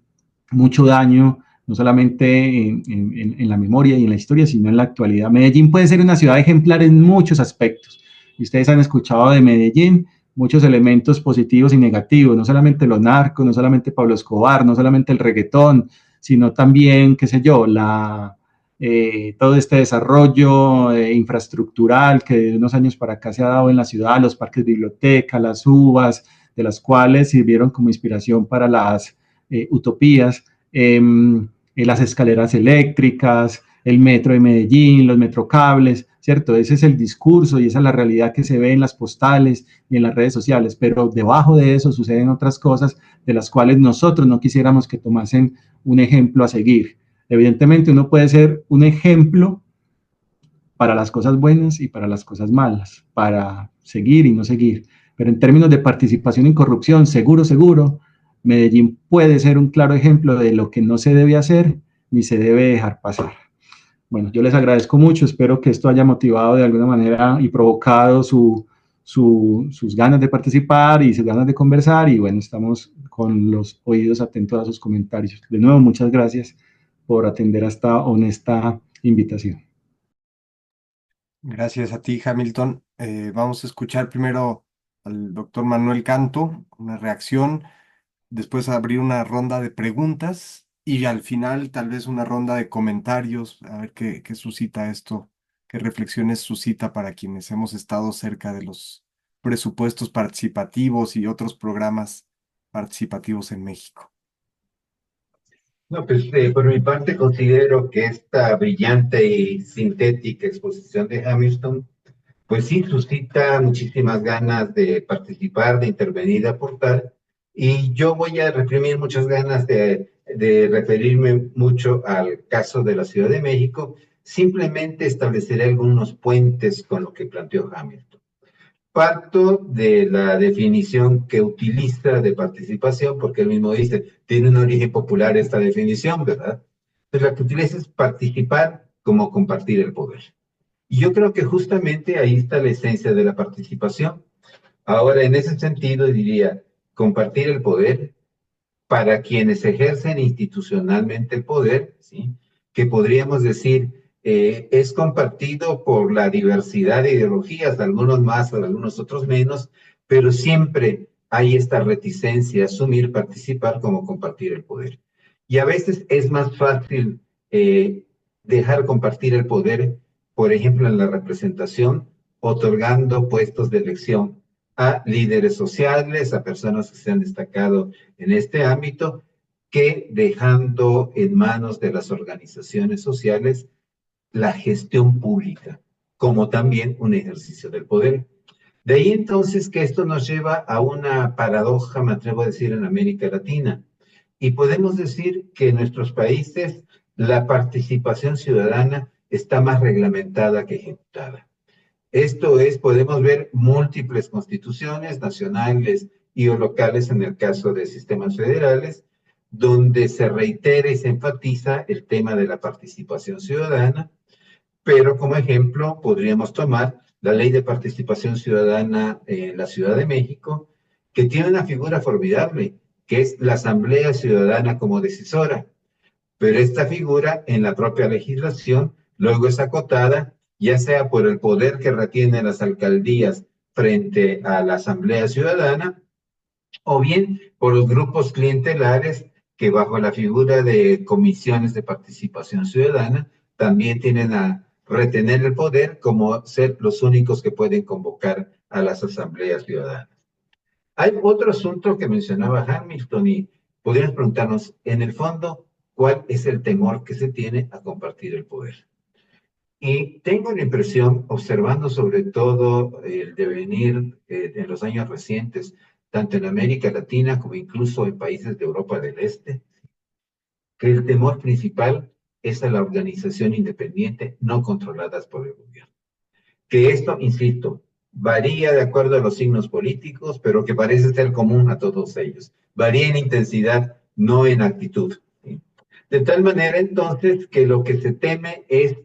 mucho daño, no solamente en la memoria y en la historia, sino en la actualidad. Medellín puede ser una ciudad ejemplar en muchos aspectos. Y ustedes han escuchado de Medellín muchos elementos positivos y negativos, no solamente los narcos, no solamente Pablo Escobar, no solamente el reggaetón, sino también, qué sé yo, todo este desarrollo infraestructural que de unos años para acá se ha dado en la ciudad, los parques biblioteca, las uvas, de las cuales sirvieron como inspiración para las utopías, las escaleras eléctricas, el metro de Medellín, los metrocables, ¿cierto? Ese es el discurso y esa es la realidad que se ve en las postales y en las redes sociales, pero debajo de eso suceden otras cosas de las cuales nosotros no quisiéramos que tomasen un ejemplo a seguir. Evidentemente uno puede ser un ejemplo para las cosas buenas y para las cosas malas, para seguir y no seguir. Pero en términos de participación en corrupción, seguro, Medellín puede ser un claro ejemplo de lo que no se debe hacer ni se debe dejar pasar. Bueno, yo les agradezco mucho, espero que esto haya motivado de alguna manera y provocado sus ganas de participar y sus ganas de conversar, y bueno, estamos con los oídos atentos a sus comentarios. De nuevo, muchas gracias por atender a esta honesta invitación.
Gracias a ti, Hamilton. Vamos a escuchar primero al doctor Manuel Canto, una reacción, después abrir una ronda de preguntas y al final tal vez una ronda de comentarios, a ver qué suscita esto, qué reflexiones suscita para quienes hemos estado cerca de los presupuestos participativos y otros programas participativos en México.
No, pues por mi parte considero que esta brillante y sintética exposición de Hamilton, pues sí suscita muchísimas ganas de participar, de intervenir, de aportar, y yo voy a reprimir muchas ganas de referirme mucho al caso de la Ciudad de México. Simplemente estableceré algunos puentes con lo que planteó Hamilton. Parto de la definición que utiliza de participación, porque él mismo dice, tiene un origen popular esta definición, ¿verdad? Pues la que utiliza es participar como compartir el poder. Y yo creo que justamente ahí está la esencia de la participación. Ahora, en ese sentido, diría, compartir el poder para quienes ejercen institucionalmente el poder, ¿sí? Que podríamos decir es compartido por la diversidad de ideologías, algunos más, algunos otros menos, pero siempre hay esta reticencia a asumir, participar como compartir el poder. Y a veces es más fácil dejar compartir el poder, por ejemplo, en la representación, otorgando puestos de elección a líderes sociales, a personas que se han destacado en este ámbito, que dejando en manos de las organizaciones sociales la gestión pública, como también un ejercicio del poder. De ahí entonces que esto nos lleva a una paradoja, me atrevo a decir, en América Latina. Y podemos decir que en nuestros países la participación ciudadana está más reglamentada que ejecutada. Esto es, podemos ver múltiples constituciones nacionales y o locales en el caso de sistemas federales, donde se reitera y se enfatiza el tema de la participación ciudadana, pero como ejemplo podríamos tomar la Ley de Participación Ciudadana en la Ciudad de México, que tiene una figura formidable, que es la Asamblea Ciudadana como decisora, pero esta figura en la propia legislación luego es acotada, ya sea por el poder que retienen las alcaldías frente a la Asamblea Ciudadana, o bien por los grupos clientelares que bajo la figura de comisiones de participación ciudadana también tienen a retener el poder como ser los únicos que pueden convocar a las asambleas ciudadanas. Hay otro asunto que mencionaba Hamilton y podríamos preguntarnos, en el fondo, ¿cuál es el temor que se tiene a compartir el poder? Y tengo la impresión, observando sobre todo el devenir en los años recientes, tanto en América Latina como incluso en países de Europa del Este, que el temor principal es a la organización independiente no controladas por el gobierno. que esto, insisto, varía de acuerdo a los signos políticos, pero que parece ser común a todos ellos. Varía en intensidad, no en actitud. ¿Sí? De tal manera, entonces, que lo que se teme es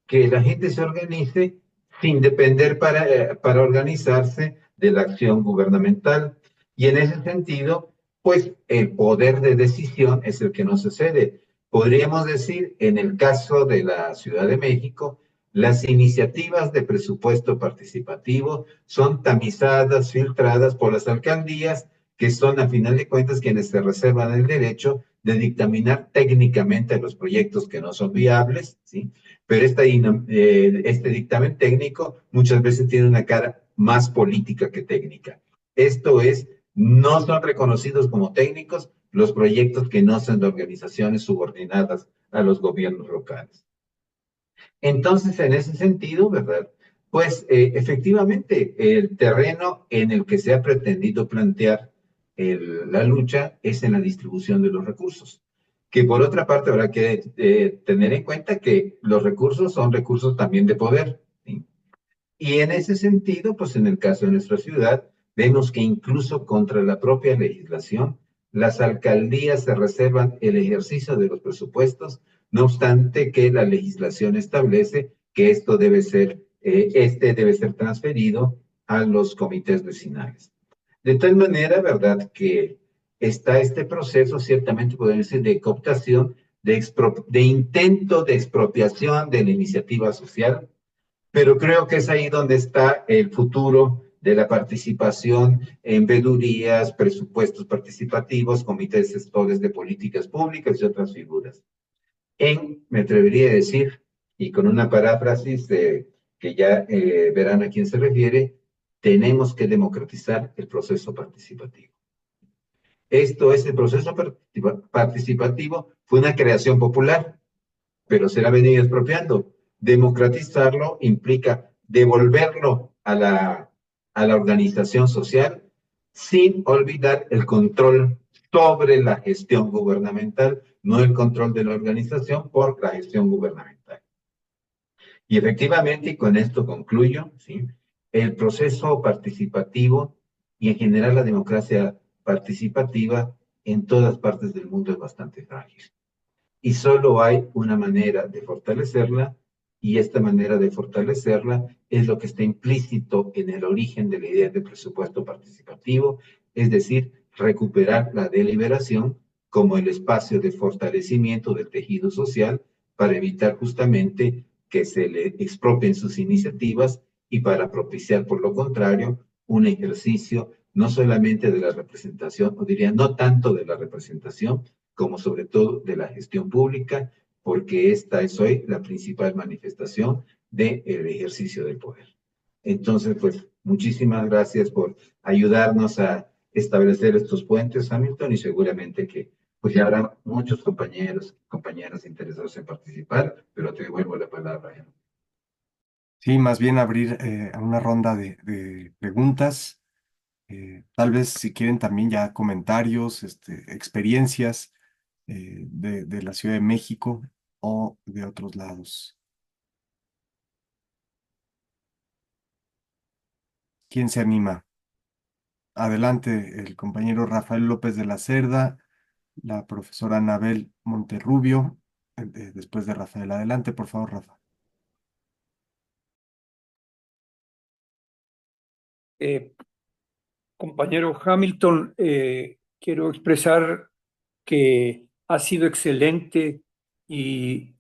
que la gente se organice sin depender para organizarse de la acción gubernamental. Y en ese sentido, pues el poder de decisión es el que no se cede. Podríamos decir, en el caso de la Ciudad de México, las iniciativas de presupuesto participativo son tamizadas, filtradas por las alcaldías, que son a final de cuentas quienes se reservan el derecho de dictaminar técnicamente los proyectos que no son viables, ¿sí? Pero este dictamen técnico muchas veces tiene una cara más política que técnica. Esto es, no son reconocidos como técnicos los proyectos que no son de organizaciones subordinadas a los gobiernos locales. Entonces, en ese sentido, ¿verdad? Pues efectivamente, el terreno en el que se ha pretendido plantear la lucha es en la distribución de los recursos, que por otra parte habrá que tener en cuenta que los recursos son recursos también de poder, ¿sí? Y en ese sentido, pues en el caso de nuestra ciudad, vemos que incluso contra la propia legislación, las alcaldías se reservan el ejercicio de los presupuestos, no obstante que la legislación establece que esto debe ser, debe ser transferido a los comités vecinales. De tal manera, ¿verdad?, que está este proceso, ciertamente podemos decir, de cooptación, de intento de expropiación de la iniciativa social, pero creo que es ahí donde está el futuro de la participación en veedurías, presupuestos participativos, comités gestores de políticas públicas y otras figuras. Me atrevería a decir, y con una paráfrasis que ya verán a quién se refiere, tenemos que democratizar el proceso participativo. Esto es, el proceso participativo fue una creación popular, pero se la ha venido expropiando. Democratizarlo implica devolverlo a la organización social sin olvidar el control sobre la gestión gubernamental, no el control de la organización por la gestión gubernamental. Y efectivamente, y con esto concluyo, ¿sí?, el proceso participativo y en general la democracia participativa en todas partes del mundo es bastante frágil. Y solo hay una manera de fortalecerla, y esta manera de fortalecerla es lo que está implícito en el origen de la idea de presupuesto participativo, es decir, recuperar la deliberación como el espacio de fortalecimiento del tejido social para evitar justamente que se le expropien sus iniciativas y para propiciar, por lo contrario, un ejercicio no solamente de la representación, o diría no tanto de la representación, como sobre todo de la gestión pública, porque esta es hoy la principal manifestación del ejercicio del poder. Entonces, pues, muchísimas gracias por ayudarnos a establecer estos puentes, Hamilton, y seguramente que pues ya habrá muchos compañeras interesados en participar, pero te devuelvo la palabra.
Sí, más bien abrir a una ronda de preguntas. Tal vez si quieren también ya comentarios, experiencias de la Ciudad de México o de otros lados. ¿Quién se anima? Adelante, el compañero Rafael López de la Cerda, la profesora Anabel Monterrubio, después de Rafael. Adelante, por favor, Rafa.
Compañero Hamilton, quiero expresar que ha sido excelente y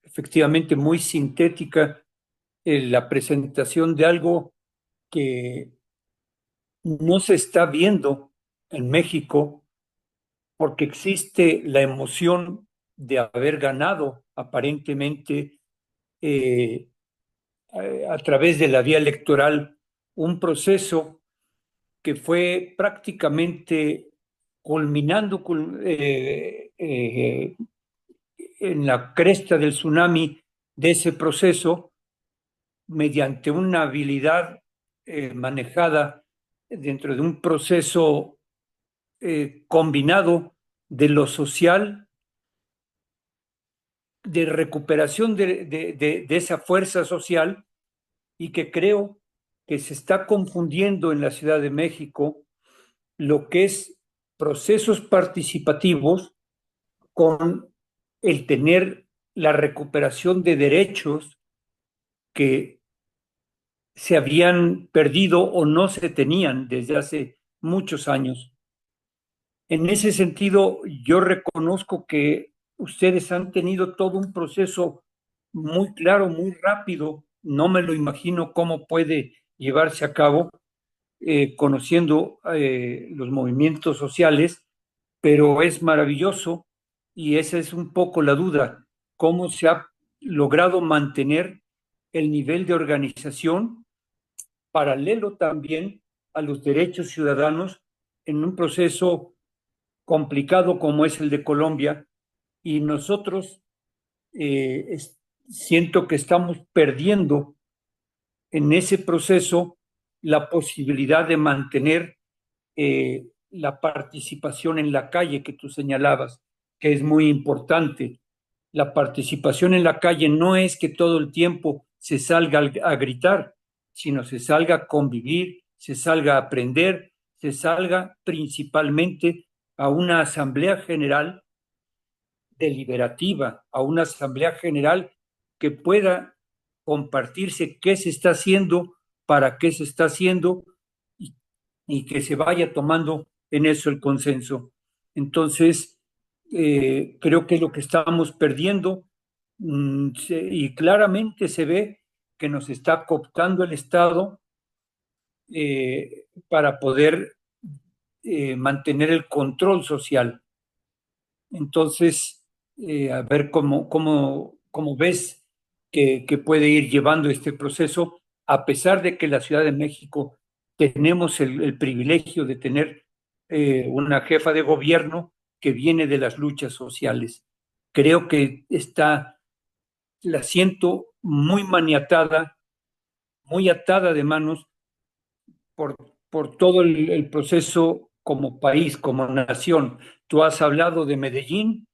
efectivamente muy sintética la presentación de algo que no se está viendo en México porque existe la emoción de haber ganado aparentemente a través de la vía electoral un proceso que fue prácticamente culminando en la cresta del tsunami de ese proceso mediante una habilidad manejada dentro de un proceso combinado de lo social, de recuperación de esa fuerza social y que creo que se está confundiendo en la Ciudad de México lo que es procesos participativos con el tener la recuperación de derechos que se habían perdido o no se tenían desde hace muchos años. En ese sentido, yo reconozco que ustedes han tenido todo un proceso muy claro, muy rápido. No me lo imagino cómo puede llevarse a cabo, conociendo los movimientos sociales, pero es maravilloso y esa es un poco la duda, cómo se ha logrado mantener el nivel de organización paralelo también a los derechos ciudadanos en un proceso complicado como es el de Colombia, y nosotros siento que estamos perdiendo en ese proceso la posibilidad de mantener la participación en la calle que tú señalabas, que es muy importante. La participación en la calle no es que todo el tiempo se salga a gritar, sino se salga a convivir, se salga a aprender, se salga principalmente a una asamblea general deliberativa, a una asamblea general que pueda compartirse qué se está haciendo, para qué se está haciendo y que se vaya tomando en eso el consenso. Entonces, creo que lo que estamos perdiendo y claramente se ve que nos está cooptando el Estado para poder mantener el control social. Entonces, a ver cómo ves que puede ir llevando este proceso, a pesar de que la Ciudad de México tenemos el privilegio de tener una jefa de gobierno que viene de las luchas sociales. Creo que la siento muy maniatada, muy atada de manos por, por todo el proceso como país, como nación. Tú has hablado de Medellín,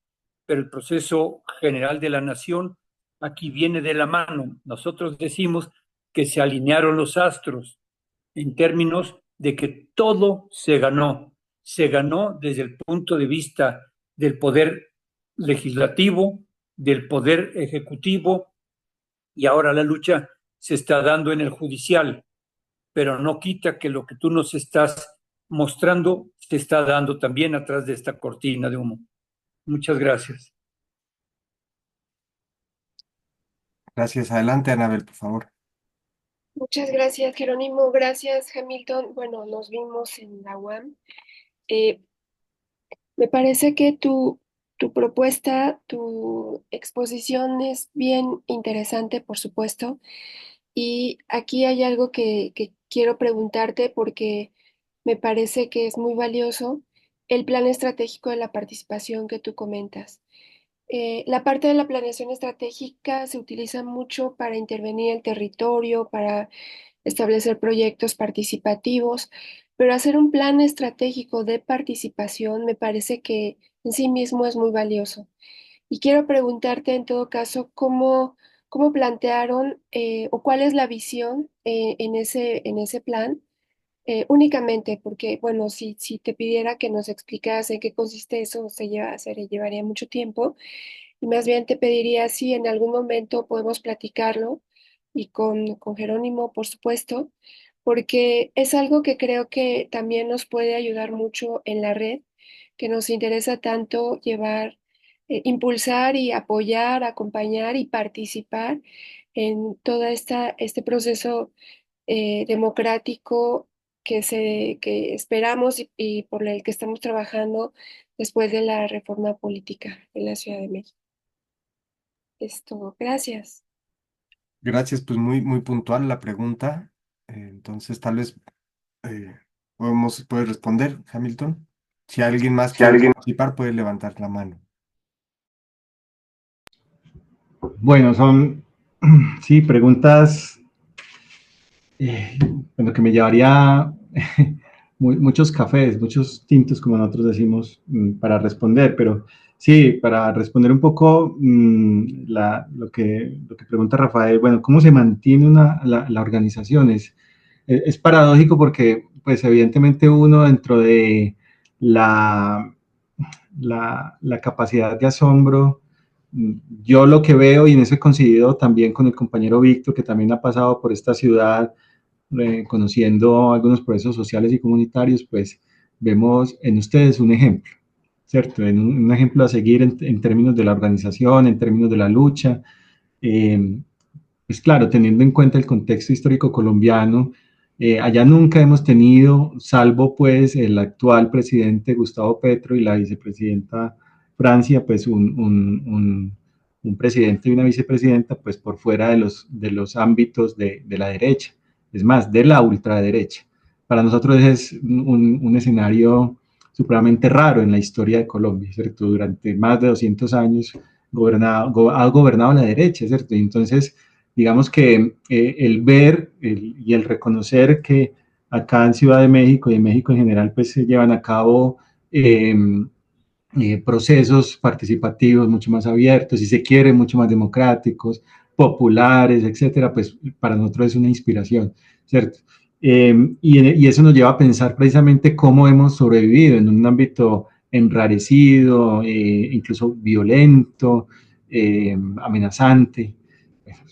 pero el proceso general de la nación aquí viene de la mano. Nosotros decimos que se alinearon los astros en términos de que todo se ganó desde el punto de vista del poder legislativo, del poder ejecutivo, y ahora la lucha se está dando en el judicial, pero no quita que lo que tú nos estás mostrando se está dando también atrás de esta cortina de humo. Muchas gracias.
Gracias. Adelante, Anabel, por favor.
Muchas gracias, Jerónimo. Gracias, Hamilton. Bueno, nos vimos en la UAM. Eh, Me parece que tu propuesta, tu exposición es bien interesante, por supuesto. Y aquí hay algo que quiero preguntarte porque me parece que es muy valioso, el plan estratégico de la participación que tú comentas. La parte de la planeación estratégica se utiliza mucho para intervenir el territorio, para establecer proyectos participativos, pero hacer un plan estratégico de participación me parece que en sí mismo es muy valioso. Y quiero preguntarte en todo caso cómo plantearon o cuál es la visión en ese plan. Únicamente porque, bueno, si te pidiera que nos explicaras en qué consiste eso, llevaría mucho tiempo. Y más bien te pediría si en algún momento podemos platicarlo y con Jerónimo, por supuesto, porque es algo que creo que también nos puede ayudar mucho en la red, que nos interesa tanto llevar, impulsar y apoyar, acompañar y participar en todo este proceso democrático que esperamos y por el que estamos trabajando después de la reforma política en la Ciudad de México. Esto, gracias.
Gracias, pues muy puntual la pregunta. Entonces, tal vez puede responder, Hamilton. Si alguien más quiere participar, puede levantar la mano.
Bueno, son, sí, preguntas, bueno, que me llevaría muchos cafés, muchos tintos, como nosotros decimos, para responder, pero sí, para responder un poco lo que pregunta Rafael, bueno, ¿cómo se mantiene la organización? Es paradójico porque, pues, evidentemente uno dentro de la, la capacidad de asombro, yo lo que veo, y en eso he coincidido también con el compañero Víctor, que también ha pasado por esta ciudad, conociendo algunos procesos sociales y comunitarios, pues vemos en ustedes un ejemplo, ¿cierto? Un ejemplo a seguir en términos de la organización, en términos de la lucha. Pues claro, teniendo en cuenta el contexto histórico colombiano, allá nunca hemos tenido, salvo pues el actual presidente Gustavo Petro y la vicepresidenta Francia, pues un presidente y una vicepresidenta pues por fuera de los ámbitos de la derecha, es más, de la ultraderecha. Para nosotros es un escenario supremamente raro en la historia de Colombia, ¿cierto? Durante más de 200 años ha gobernado la derecha, ¿cierto? Y entonces, digamos que el ver y el reconocer que acá en Ciudad de México y en México en general, pues se llevan a cabo procesos participativos mucho más abiertos, si se quiere, mucho más democráticos, populares, etcétera, pues para nosotros es una inspiración, ¿cierto? Y eso nos lleva a pensar precisamente cómo hemos sobrevivido en un ámbito enrarecido, incluso violento, amenazante.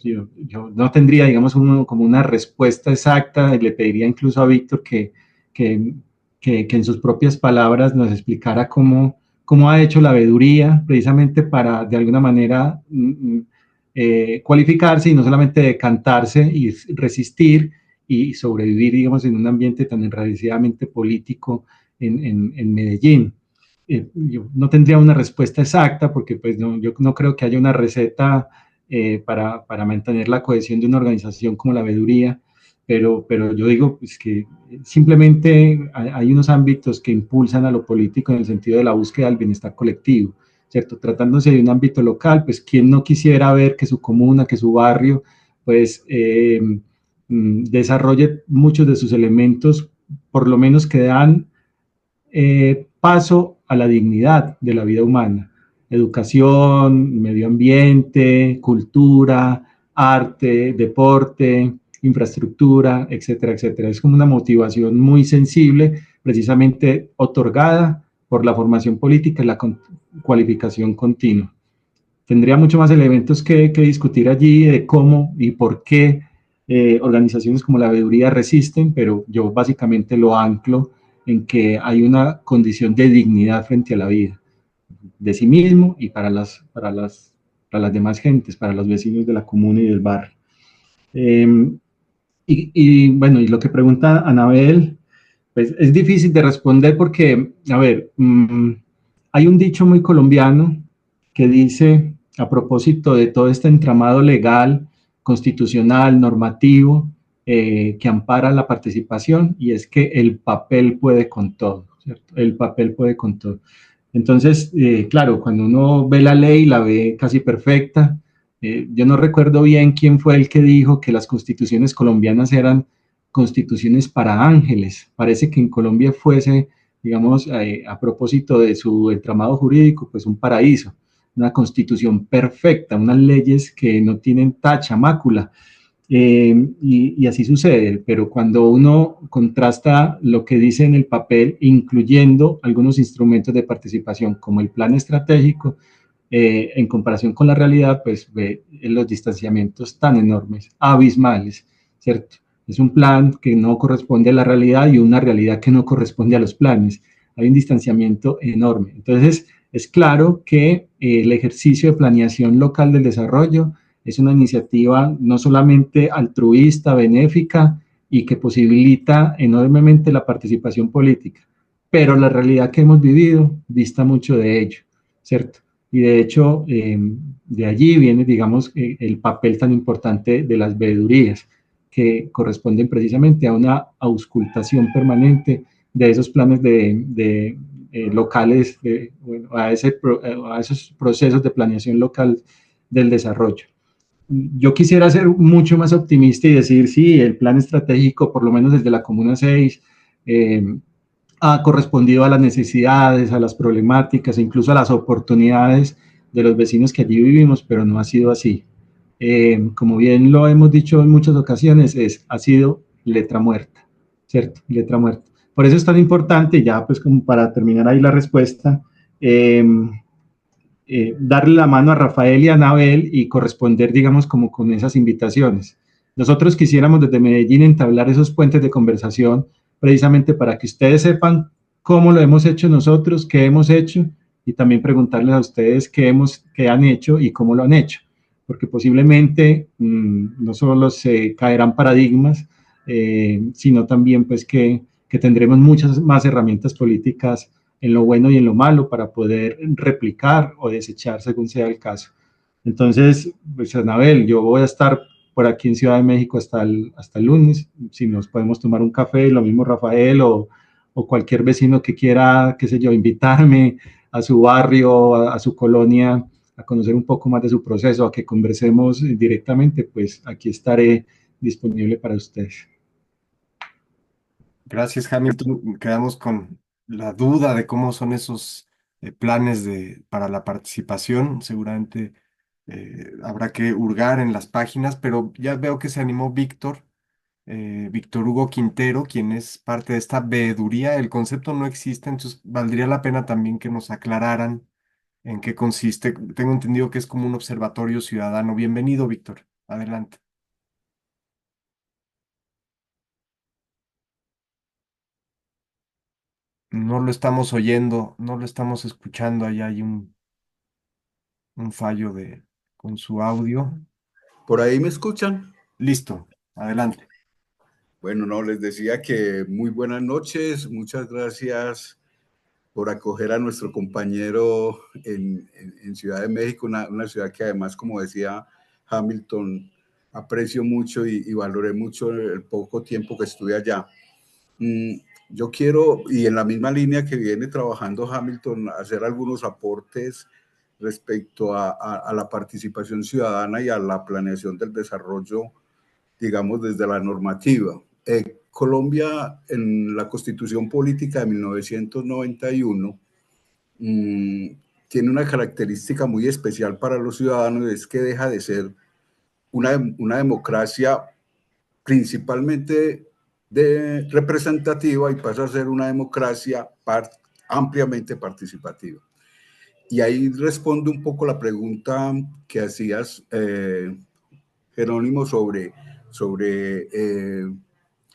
Yo no tendría, digamos, como una respuesta exacta, y le pediría incluso a Víctor que, que en sus propias palabras nos explicara cómo ha hecho la veeduría precisamente para, de alguna manera, cualificarse y no solamente decantarse y resistir y sobrevivir, digamos, en un ambiente tan enrarecidamente político en Medellín. Yo no tendría una respuesta exacta porque pues yo no creo que haya una receta para mantener la cohesión de una organización como la veeduría, pero yo digo pues, que simplemente hay unos ámbitos que impulsan a lo político en el sentido de la búsqueda del bienestar colectivo, ¿cierto? Tratándose de un ámbito local, pues quién no quisiera ver que su comuna, que su barrio, pues desarrolle muchos de sus elementos, por lo menos que dan paso a la dignidad de la vida humana. Educación, medio ambiente, cultura, arte, deporte, infraestructura, etcétera, etcétera. Es como una motivación muy sensible, precisamente otorgada por la formación política y la cualificación continua. Tendría mucho más elementos que discutir allí de cómo y por qué organizaciones como la veeduría resisten, pero yo básicamente lo anclo en que hay una condición de dignidad frente a la vida, de sí mismo y para las demás gentes, para los vecinos de la comuna y del barrio. Bueno, y lo que pregunta Anabel, pues es difícil de responder porque, a ver, hay un dicho muy colombiano que dice, a propósito de todo este entramado legal, constitucional, normativo, que ampara la participación, y es que el papel puede con todo, ¿cierto? El papel puede con todo. Entonces, claro, cuando uno ve la ley, la ve casi perfecta. Yo no recuerdo bien quién fue el que dijo que las constituciones colombianas eran constituciones para ángeles. Parece que en Colombia fuese, digamos, a propósito de su entramado jurídico, pues un paraíso, una constitución perfecta, unas leyes que no tienen tacha, mácula. Y así sucede, pero cuando uno contrasta lo que dice en el papel, incluyendo algunos instrumentos de participación como el plan estratégico, en comparación con la realidad, pues ve los distanciamientos tan enormes, abismales, ¿cierto? Es un plan que no corresponde a la realidad y una realidad que no corresponde a los planes. Hay un distanciamiento enorme. Entonces, es claro que el ejercicio de planeación local del desarrollo es una iniciativa no solamente altruista, benéfica y que posibilita enormemente la participación política, pero la realidad que hemos vivido dista mucho de ello, ¿cierto? Y de hecho, de allí viene, digamos, el papel tan importante de las veedurías, que corresponden precisamente a una auscultación permanente de esos planes locales, bueno, a esos procesos de planeación local del desarrollo. Yo quisiera ser mucho más optimista y decir, sí, el plan estratégico, por lo menos desde la Comuna 6, ha correspondido a las necesidades, a las problemáticas e incluso a las oportunidades de los vecinos que allí vivimos, pero no ha sido así. Como bien lo hemos dicho en muchas ocasiones, ha sido letra muerta, ¿cierto? Letra muerta. Por eso es tan importante, ya pues como para terminar ahí la respuesta, darle la mano a Rafael y a Anabel y corresponder, digamos, como con esas invitaciones. Nosotros quisiéramos desde Medellín entablar esos puentes de conversación precisamente para que ustedes sepan cómo lo hemos hecho nosotros, qué hemos hecho y también preguntarles a ustedes qué han hecho y cómo lo han hecho, porque posiblemente no solo se caerán paradigmas, sino también pues que tendremos muchas más herramientas políticas en lo bueno y en lo malo para poder replicar o desechar según sea el caso. Entonces, pues Anabel, yo voy a estar por aquí en Ciudad de México hasta el lunes, si nos podemos tomar un café, lo mismo Rafael o cualquier vecino que quiera, qué sé yo, invitarme a su barrio, a su colonia, a conocer un poco más de su proceso, a que conversemos directamente, pues aquí estaré disponible para ustedes.
Gracias, Hamilton. Quedamos con la duda de cómo son esos planes para la participación. Seguramente habrá que hurgar en las páginas, pero ya veo que se animó Víctor, Víctor Hugo Quintero, quien es parte de esta veeduría. El concepto no existe, entonces valdría la pena también que nos aclararan en qué consiste. Tengo entendido que es como un observatorio ciudadano. Bienvenido, Víctor. Adelante. No lo estamos oyendo, no lo estamos escuchando. Allá hay un fallo con su audio.
¿Por ahí me escuchan?
Listo, adelante.
Bueno, no, les decía que muy buenas noches, muchas gracias por acoger a nuestro compañero en Ciudad de México, una ciudad que además, como decía Hamilton, aprecio mucho y valoré mucho el poco tiempo que estuve allá. Yo quiero, y en la misma línea que viene trabajando Hamilton, hacer algunos aportes respecto a la participación ciudadana y a la planeación del desarrollo, digamos, desde la normativa. Colombia, en la Constitución Política de 1991, tiene una característica muy especial para los ciudadanos, es que deja de ser una democracia principalmente representativa y pasa a ser una democracia ampliamente participativa. Y ahí respondo un poco la pregunta que hacías, Jerónimo, sobre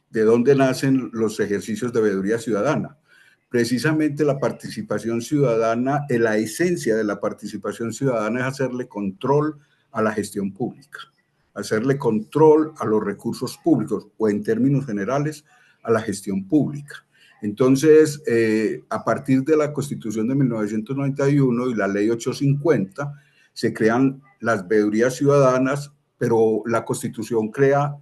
de dónde nacen los ejercicios de veeduría ciudadana. Precisamente la participación ciudadana, la esencia de la participación ciudadana es hacerle control a la gestión pública, hacerle control a los recursos públicos o, en términos generales, a la gestión pública. Entonces, a partir de la Constitución de 1991 y la Ley 850, se crean las veedurías ciudadanas, pero la Constitución crea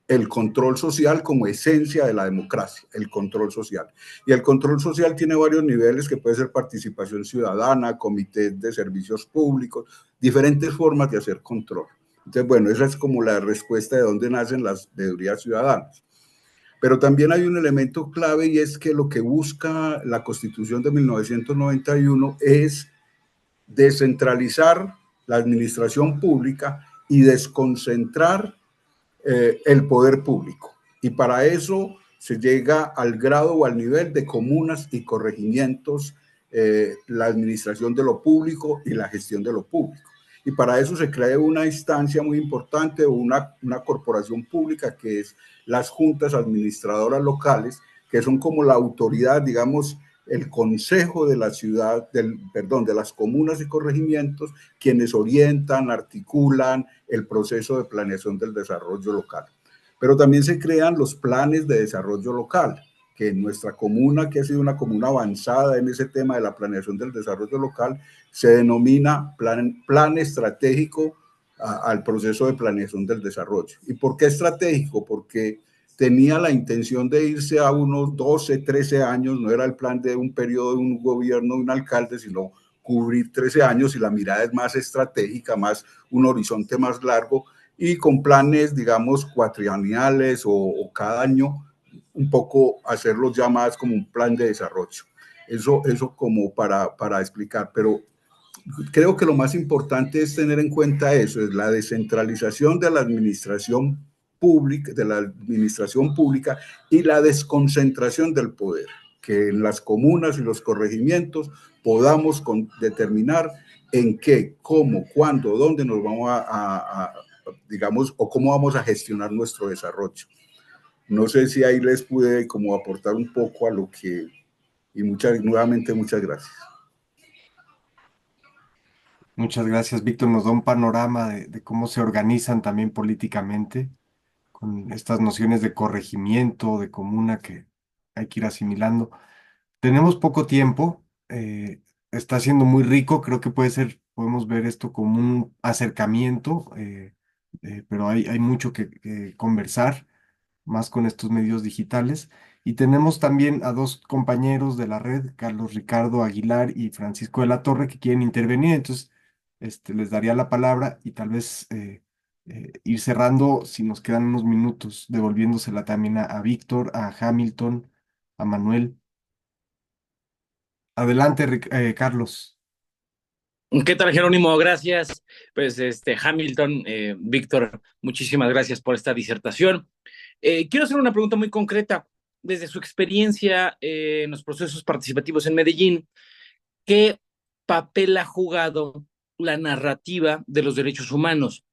el control social como esencia de la democracia, el control social. Y el control social tiene varios niveles, que puede ser participación ciudadana, comités de servicios públicos, diferentes formas de hacer control. Entonces, bueno, esa es como la respuesta de dónde nacen las veedurías ciudadanas. Pero también hay un elemento clave, y es que lo que busca la Constitución de 1991 es descentralizar la administración pública y desconcentrar el poder público. Y para eso se llega al grado o al nivel de comunas y corregimientos, la administración de lo público y la gestión de lo público. Y para eso se crea una instancia muy importante, una corporación pública, que es las juntas administradoras locales, que son como la autoridad, digamos, el consejo de la ciudad, de las comunas y corregimientos, quienes orientan, articulan el proceso de planeación del desarrollo local. Pero también se crean los planes de desarrollo local, que en nuestra comuna, que ha sido una comuna avanzada en ese tema de la planeación del desarrollo local, se denomina plan estratégico al proceso de planeación del desarrollo. ¿Y por qué estratégico? Porque tenía la intención de irse a unos 12, 13 años, no era el plan de un periodo de un gobierno, de un alcalde, sino cubrir 13 años, y la mirada es más estratégica, más un horizonte más largo, y con planes, digamos, cuatrienales o cada año un poco hacerlo ya más como un plan de desarrollo. Eso como para explicar, pero creo que lo más importante es tener en cuenta eso, es la descentralización de la administración pública, y la desconcentración del poder, que en las comunas y los corregimientos podamos determinar en qué, cómo, cuándo, dónde nos vamos digamos, o cómo vamos a gestionar nuestro desarrollo. No sé si ahí les pude como aportar un poco a lo que, y nuevamente muchas gracias.
Muchas gracias, Víctor. Nos da un panorama de cómo se organizan también políticamente con estas nociones de corregimiento, de comuna que hay que ir asimilando. Tenemos poco tiempo, está siendo muy rico, creo que podemos ver esto como un acercamiento, pero hay mucho que conversar, más con estos medios digitales. Y tenemos también a dos compañeros de la red, Carlos Ricardo Aguilar y Francisco de la Torre, que quieren intervenir. Entonces, les daría la palabra y tal vez ir cerrando, si nos quedan unos minutos, devolviéndosela también a Víctor, a Hamilton, a Manuel. Adelante, Carlos.
¿Qué tal, Jerónimo? Gracias. Pues Hamilton, Víctor, muchísimas gracias por esta disertación. Quiero hacer una pregunta muy concreta. Desde su experiencia en los procesos participativos en Medellín, ¿qué papel ha jugado la narrativa de los derechos humanos?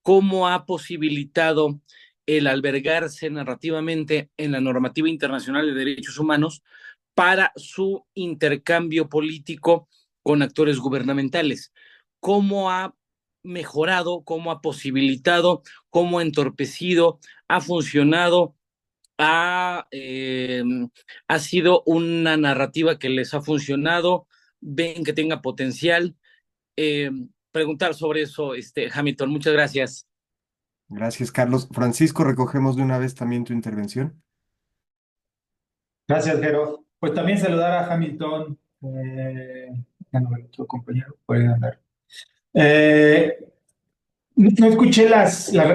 ¿Cómo ha posibilitado el albergarse narrativamente en la normativa internacional de derechos humanos para su intercambio político con actores gubernamentales? ¿Cómo ha mejorado, cómo ha posibilitado, cómo ha entorpecido, ha funcionado, ha sido una narrativa que les ha funcionado, ven que tenga potencial? Preguntar sobre eso, Hamilton. Muchas gracias.
Gracias, Carlos. Francisco, recogemos de una vez también tu intervención.
Gracias, Jero. Pues también saludar a Hamilton, ya no veo otro compañero, puede andar. No escuché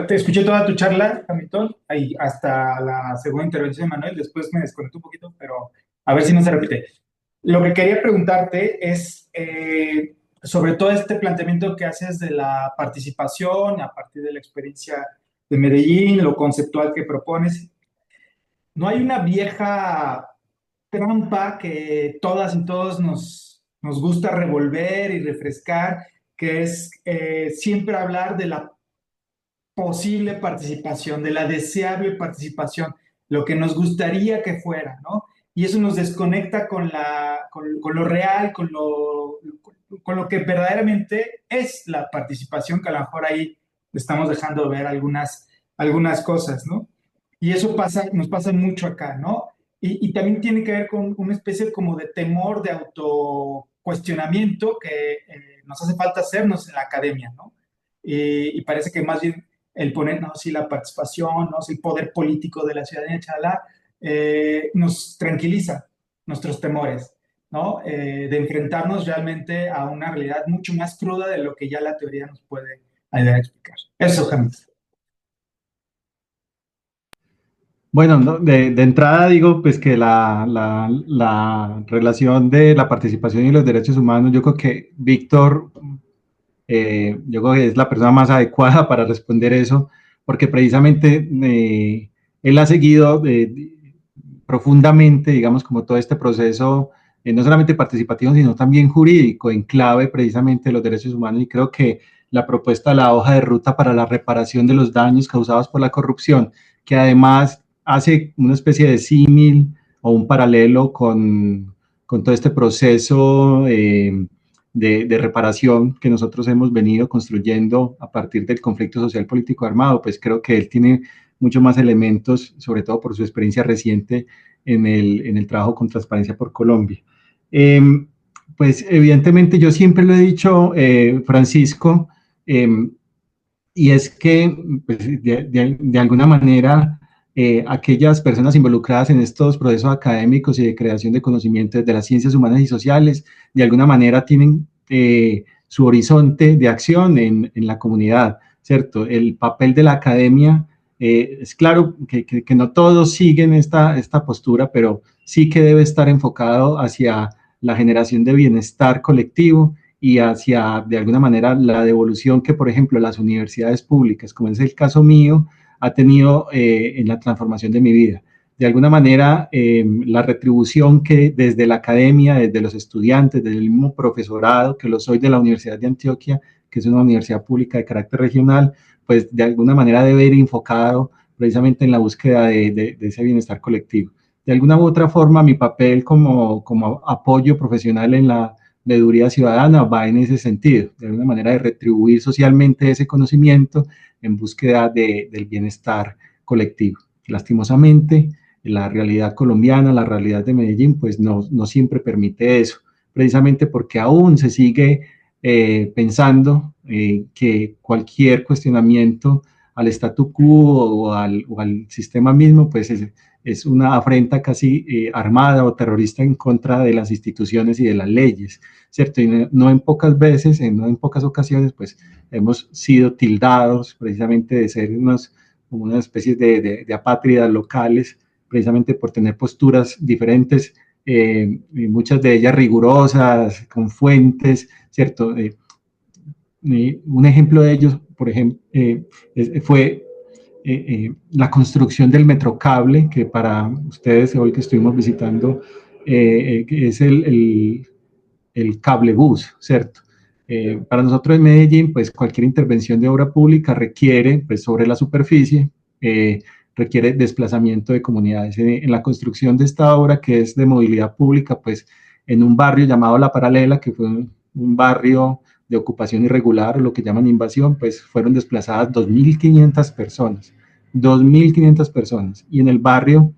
te escuché toda tu charla, Hamilton, ahí hasta la segunda intervención de Manuel, después me desconecté un poquito, pero a ver si no se repite. Lo que quería preguntarte es sobre todo este planteamiento que haces de la participación a partir de la experiencia de Medellín, lo conceptual que propones. ¿No hay una vieja trampa que todas y todos nos gusta revolver y refrescar, que es siempre hablar de la posible participación, de la deseable participación, lo que nos gustaría que fuera, ¿no? Y eso nos desconecta con lo real, con lo que verdaderamente es la participación, que a lo mejor ahí estamos dejando ver algunas cosas, ¿no? Y eso nos pasa mucho acá, ¿no? Y también tiene que ver con una especie como de temor, de autocuestionamiento que nos hace falta hacernos en la academia, ¿no? Y parece que más bien el poner, no, sí, la participación, no, sí, el poder político de la ciudadanía, chalá, nos tranquiliza nuestros temores, ¿no? De enfrentarnos realmente a una realidad mucho más cruda de lo que ya la teoría nos puede ayudar a explicar. Eso, Hamilton.
Bueno, no, de entrada digo pues que la relación de la participación y los derechos humanos, yo creo que Víctor, yo creo que es la persona más adecuada para responder eso, porque precisamente él ha seguido profundamente, digamos, como todo este proceso, no solamente participativo, sino también jurídico, en clave precisamente de los derechos humanos, y creo que la propuesta de la hoja de ruta para la reparación de los daños causados por la corrupción, que además hace una especie de símil o un paralelo con todo este proceso de reparación que nosotros hemos venido construyendo a partir del conflicto social político armado, pues creo que él tiene mucho más elementos, sobre todo por su experiencia reciente en el trabajo con Transparencia por Colombia. Pues evidentemente yo siempre lo he dicho, Francisco, y es que pues, de alguna manera aquellas personas involucradas en estos procesos académicos y de creación de conocimientos de las ciencias humanas y sociales, de alguna manera tienen su horizonte de acción en la comunidad, ¿cierto? El papel de la academia Es claro que no todos siguen esta postura, pero sí que debe estar enfocado hacia la generación de bienestar colectivo y hacia, de alguna manera, la devolución que, por ejemplo, las universidades públicas, como es el caso mío, ha tenido en la transformación de mi vida. De alguna manera, la retribución que desde la academia, desde los estudiantes, desde el mismo profesorado, que lo soy de la Universidad de Antioquia, que es una universidad pública de carácter regional, pues de alguna manera debe ir enfocado precisamente en la búsqueda de ese bienestar colectivo. De alguna u otra forma, mi papel como apoyo profesional en la veeduría ciudadana va en ese sentido, de alguna manera de retribuir socialmente ese conocimiento en búsqueda del bienestar colectivo. Lastimosamente, la realidad colombiana, la realidad de Medellín, pues no siempre permite eso, precisamente porque aún se sigue pensando que cualquier cuestionamiento al statu quo o al sistema mismo, pues es una afrenta casi armada o terrorista en contra de las instituciones y de las leyes, ¿cierto? Y no en pocas veces, no en pocas ocasiones, pues hemos sido tildados precisamente de ser una especie de apátridas locales, precisamente por tener posturas diferentes, muchas de ellas rigurosas, con fuentes, ¿cierto? Un ejemplo de ellos, por ejemplo, fue la construcción del metrocable, que para ustedes hoy que estuvimos visitando es el cablebús, ¿cierto? Para nosotros en Medellín, pues cualquier intervención de obra pública requiere, pues sobre la superficie, requiere desplazamiento de comunidades. En la construcción de esta obra, que es de movilidad pública, pues en un barrio llamado La Paralela, que fue un barrio de ocupación irregular, o lo que llaman invasión, pues fueron desplazadas 2.500 personas. 2.500 personas. Y en el barrio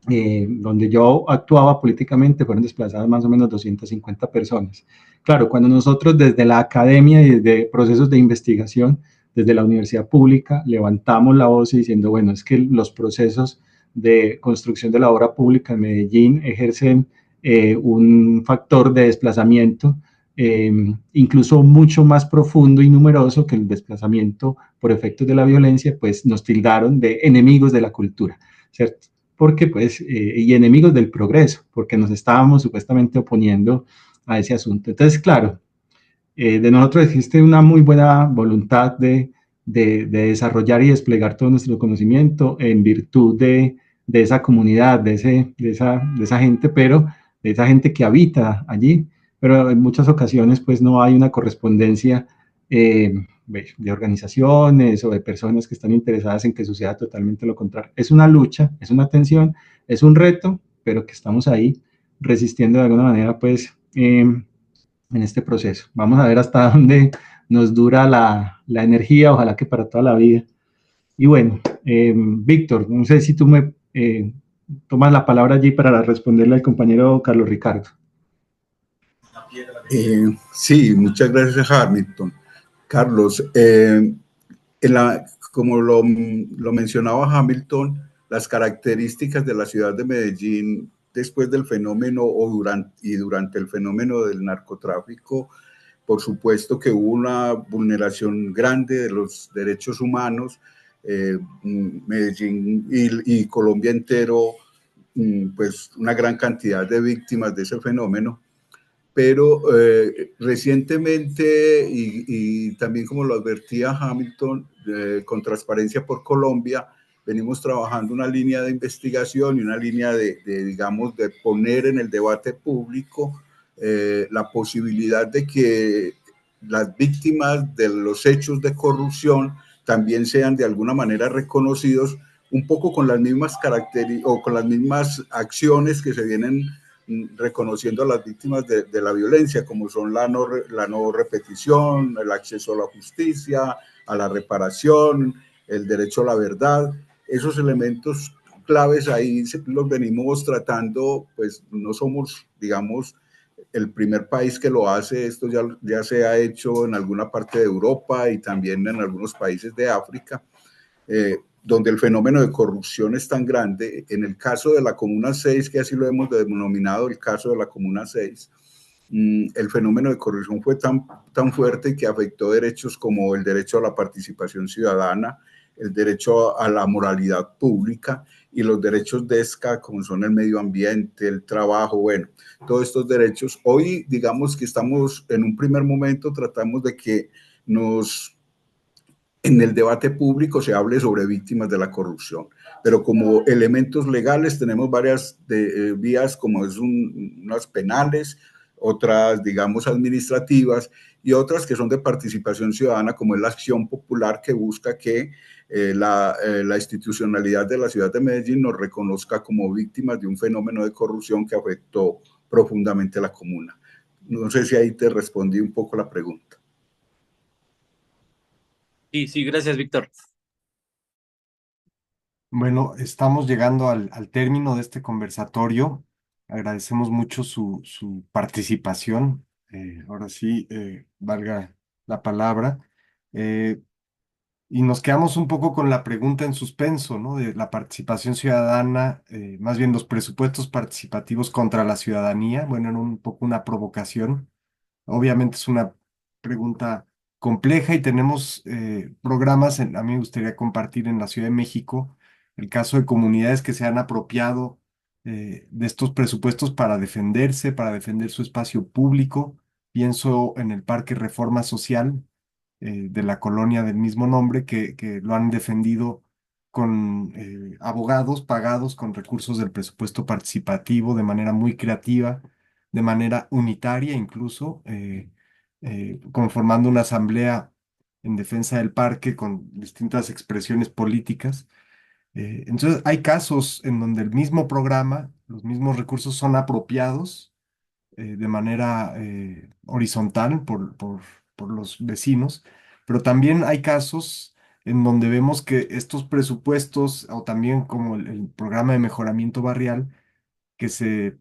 donde yo actuaba políticamente fueron desplazadas más o menos 250 personas. Claro, cuando nosotros desde la academia y desde procesos de investigación, desde la universidad pública, levantamos la voz diciendo, bueno, es que los procesos de construcción de la obra pública en Medellín ejercen un factor de desplazamiento incluso mucho más profundo y numeroso que el desplazamiento por efectos de la violencia, pues nos tildaron de enemigos de la cultura, ¿cierto? Porque pues, y enemigos del progreso, porque nos estábamos supuestamente oponiendo a ese asunto. Entonces, claro, de nosotros existe una muy buena voluntad de desarrollar y desplegar todo nuestro conocimiento en virtud de esa comunidad, de esa gente, pero de esa gente que habita allí, pero en muchas ocasiones pues no hay una correspondencia de organizaciones o de personas que están interesadas en que suceda totalmente lo contrario. Es una lucha, es una tensión, es un reto, pero que estamos ahí resistiendo de alguna manera pues en este proceso. Vamos a ver hasta dónde nos dura la energía, ojalá que para toda la vida. Y bueno, Víctor, no sé si tú me tomas la palabra allí para responderle al compañero Carlos Ricardo.
Sí, muchas gracias, Hamilton. Carlos, como lo mencionaba Hamilton, las características de la ciudad de Medellín después del fenómeno durante el fenómeno del narcotráfico, por supuesto que hubo una vulneración grande de los derechos humanos. Medellín y Colombia entero, pues una gran cantidad de víctimas de ese fenómeno. Pero recientemente, y también como lo advertía Hamilton, con Transparencia por Colombia, venimos trabajando una línea de investigación y una línea digamos, de poner en el debate público la posibilidad de que las víctimas de los hechos de corrupción también sean de alguna manera reconocidos, un poco con las mismas características o con las mismas acciones que se vienen reconociendo a las víctimas de la violencia, como son la no repetición, el acceso a la justicia, a la reparación, el derecho a la verdad. Esos elementos claves ahí los venimos tratando, pues no somos, digamos, el primer país que lo hace. Esto ya se ha hecho en alguna parte de Europa y también en algunos países de África, donde el fenómeno de corrupción es tan grande. En el caso de la Comuna 6, que así lo hemos denominado, el caso de la Comuna 6, el fenómeno de corrupción fue tan fuerte que afectó derechos como el derecho a la participación ciudadana, el derecho a la moralidad pública y los derechos de ESCA, como son el medio ambiente, el trabajo, bueno, todos estos derechos. Hoy, digamos que estamos en un primer momento, tratamos de que en el debate público se hable sobre víctimas de la corrupción, pero como elementos legales tenemos varias vías, como es unas penales, otras, digamos, administrativas y otras que son de participación ciudadana, como es la acción popular que busca que la institucionalidad de la ciudad de Medellín nos reconozca como víctimas de un fenómeno de corrupción que afectó profundamente a la comuna. No sé si ahí te respondí un poco la pregunta.
Sí, sí, gracias, Víctor.
Bueno, estamos llegando al término de este conversatorio. Agradecemos mucho su participación. Ahora sí, valga la palabra. Eh, y nos quedamos un poco con la pregunta en suspenso, ¿no? De la participación ciudadana, más bien los presupuestos participativos contra la ciudadanía. Bueno, era un poco una provocación. Obviamente es una pregunta compleja y tenemos programas, a mí me gustaría compartir en la Ciudad de México el caso de comunidades que se han apropiado de estos presupuestos para defenderse, para defender su espacio público. Pienso en el Parque Reforma Social de la colonia del mismo nombre que lo han defendido con abogados pagados con recursos del presupuesto participativo de manera muy creativa, de manera unitaria incluso, conformando una asamblea en defensa del parque con distintas expresiones políticas. Entonces, hay casos en donde el mismo programa, los mismos recursos son apropiados de manera horizontal por los vecinos, pero también hay casos en donde vemos que estos presupuestos, o también como el programa de mejoramiento barrial, que se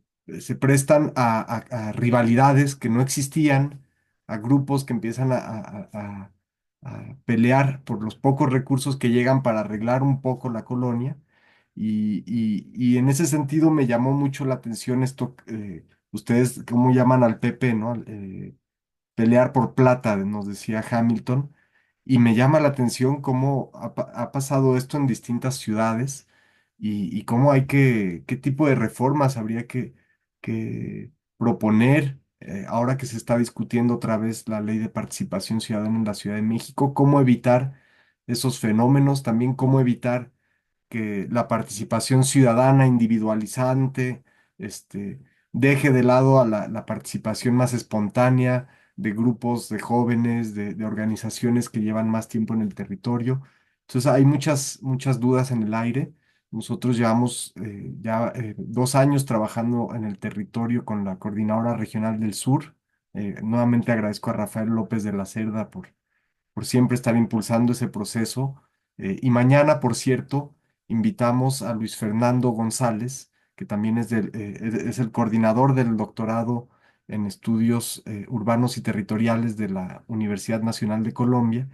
prestan a rivalidades que no existían, a grupos que empiezan a pelear por los pocos recursos que llegan para arreglar un poco la colonia. Y en ese sentido me llamó mucho la atención esto, ustedes, ¿cómo llaman al PP, no? Pelear por plata, nos decía Hamilton, y me llama la atención cómo ha pasado esto en distintas ciudades y cómo qué tipo de reformas habría que proponer, ahora que se está discutiendo otra vez la ley de participación ciudadana en la Ciudad de México, cómo evitar esos fenómenos, también cómo evitar que la participación ciudadana individualizante, deje de lado a la participación más espontánea de grupos de jóvenes, de organizaciones que llevan más tiempo en el territorio. Entonces hay muchas dudas en el aire. Nosotros llevamos ya 2 años trabajando en el territorio con la Coordinadora Regional del Sur. Nuevamente agradezco a Rafael López de la Cerda por siempre estar impulsando ese proceso. Y mañana, por cierto, invitamos a Luis Fernando González, que también es el coordinador del doctorado en estudios urbanos y territoriales de la Universidad Nacional de Colombia,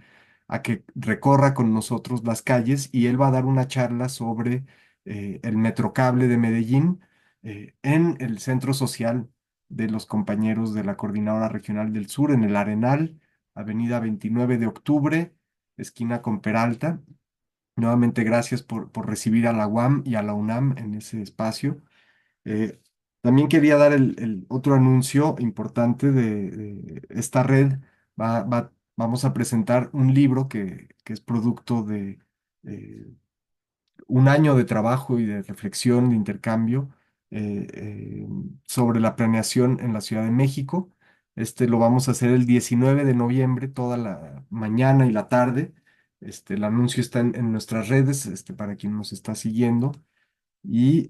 a que recorra con nosotros las calles y él va a dar una charla sobre el Metrocable de Medellín en el centro social de los compañeros de la Coordinadora Regional del Sur, en el Arenal, Avenida 29 de Octubre, esquina con Peralta. Nuevamente, gracias por recibir a la UAM y a la UNAM en ese espacio. Eh, También quería dar el otro anuncio importante de esta red. Vamos a presentar un libro que es producto de eh, un año de trabajo y de reflexión, de intercambio eh, eh, sobre la planeación en la Ciudad de México. Lo vamos a hacer el 19 de noviembre, toda la mañana y la tarde. El anuncio está en nuestras redes, para quien nos está siguiendo. Y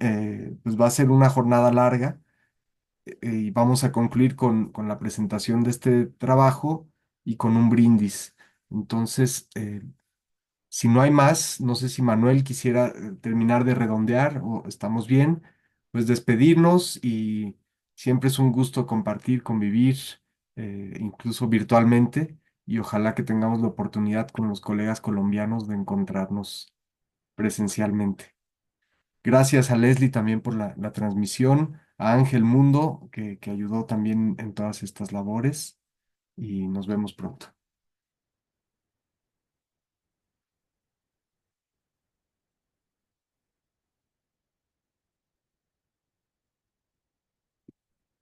pues va a ser una jornada larga y vamos a concluir con la presentación de este trabajo y con un brindis. Entonces, si no hay más, no sé si Manuel quisiera terminar de redondear o estamos bien, pues despedirnos y siempre es un gusto compartir, convivir, incluso virtualmente, y ojalá que tengamos la oportunidad con los colegas colombianos de encontrarnos presencialmente. Gracias a Leslie también por la transmisión, a Ángel Mundo que ayudó también en todas estas labores y nos vemos pronto.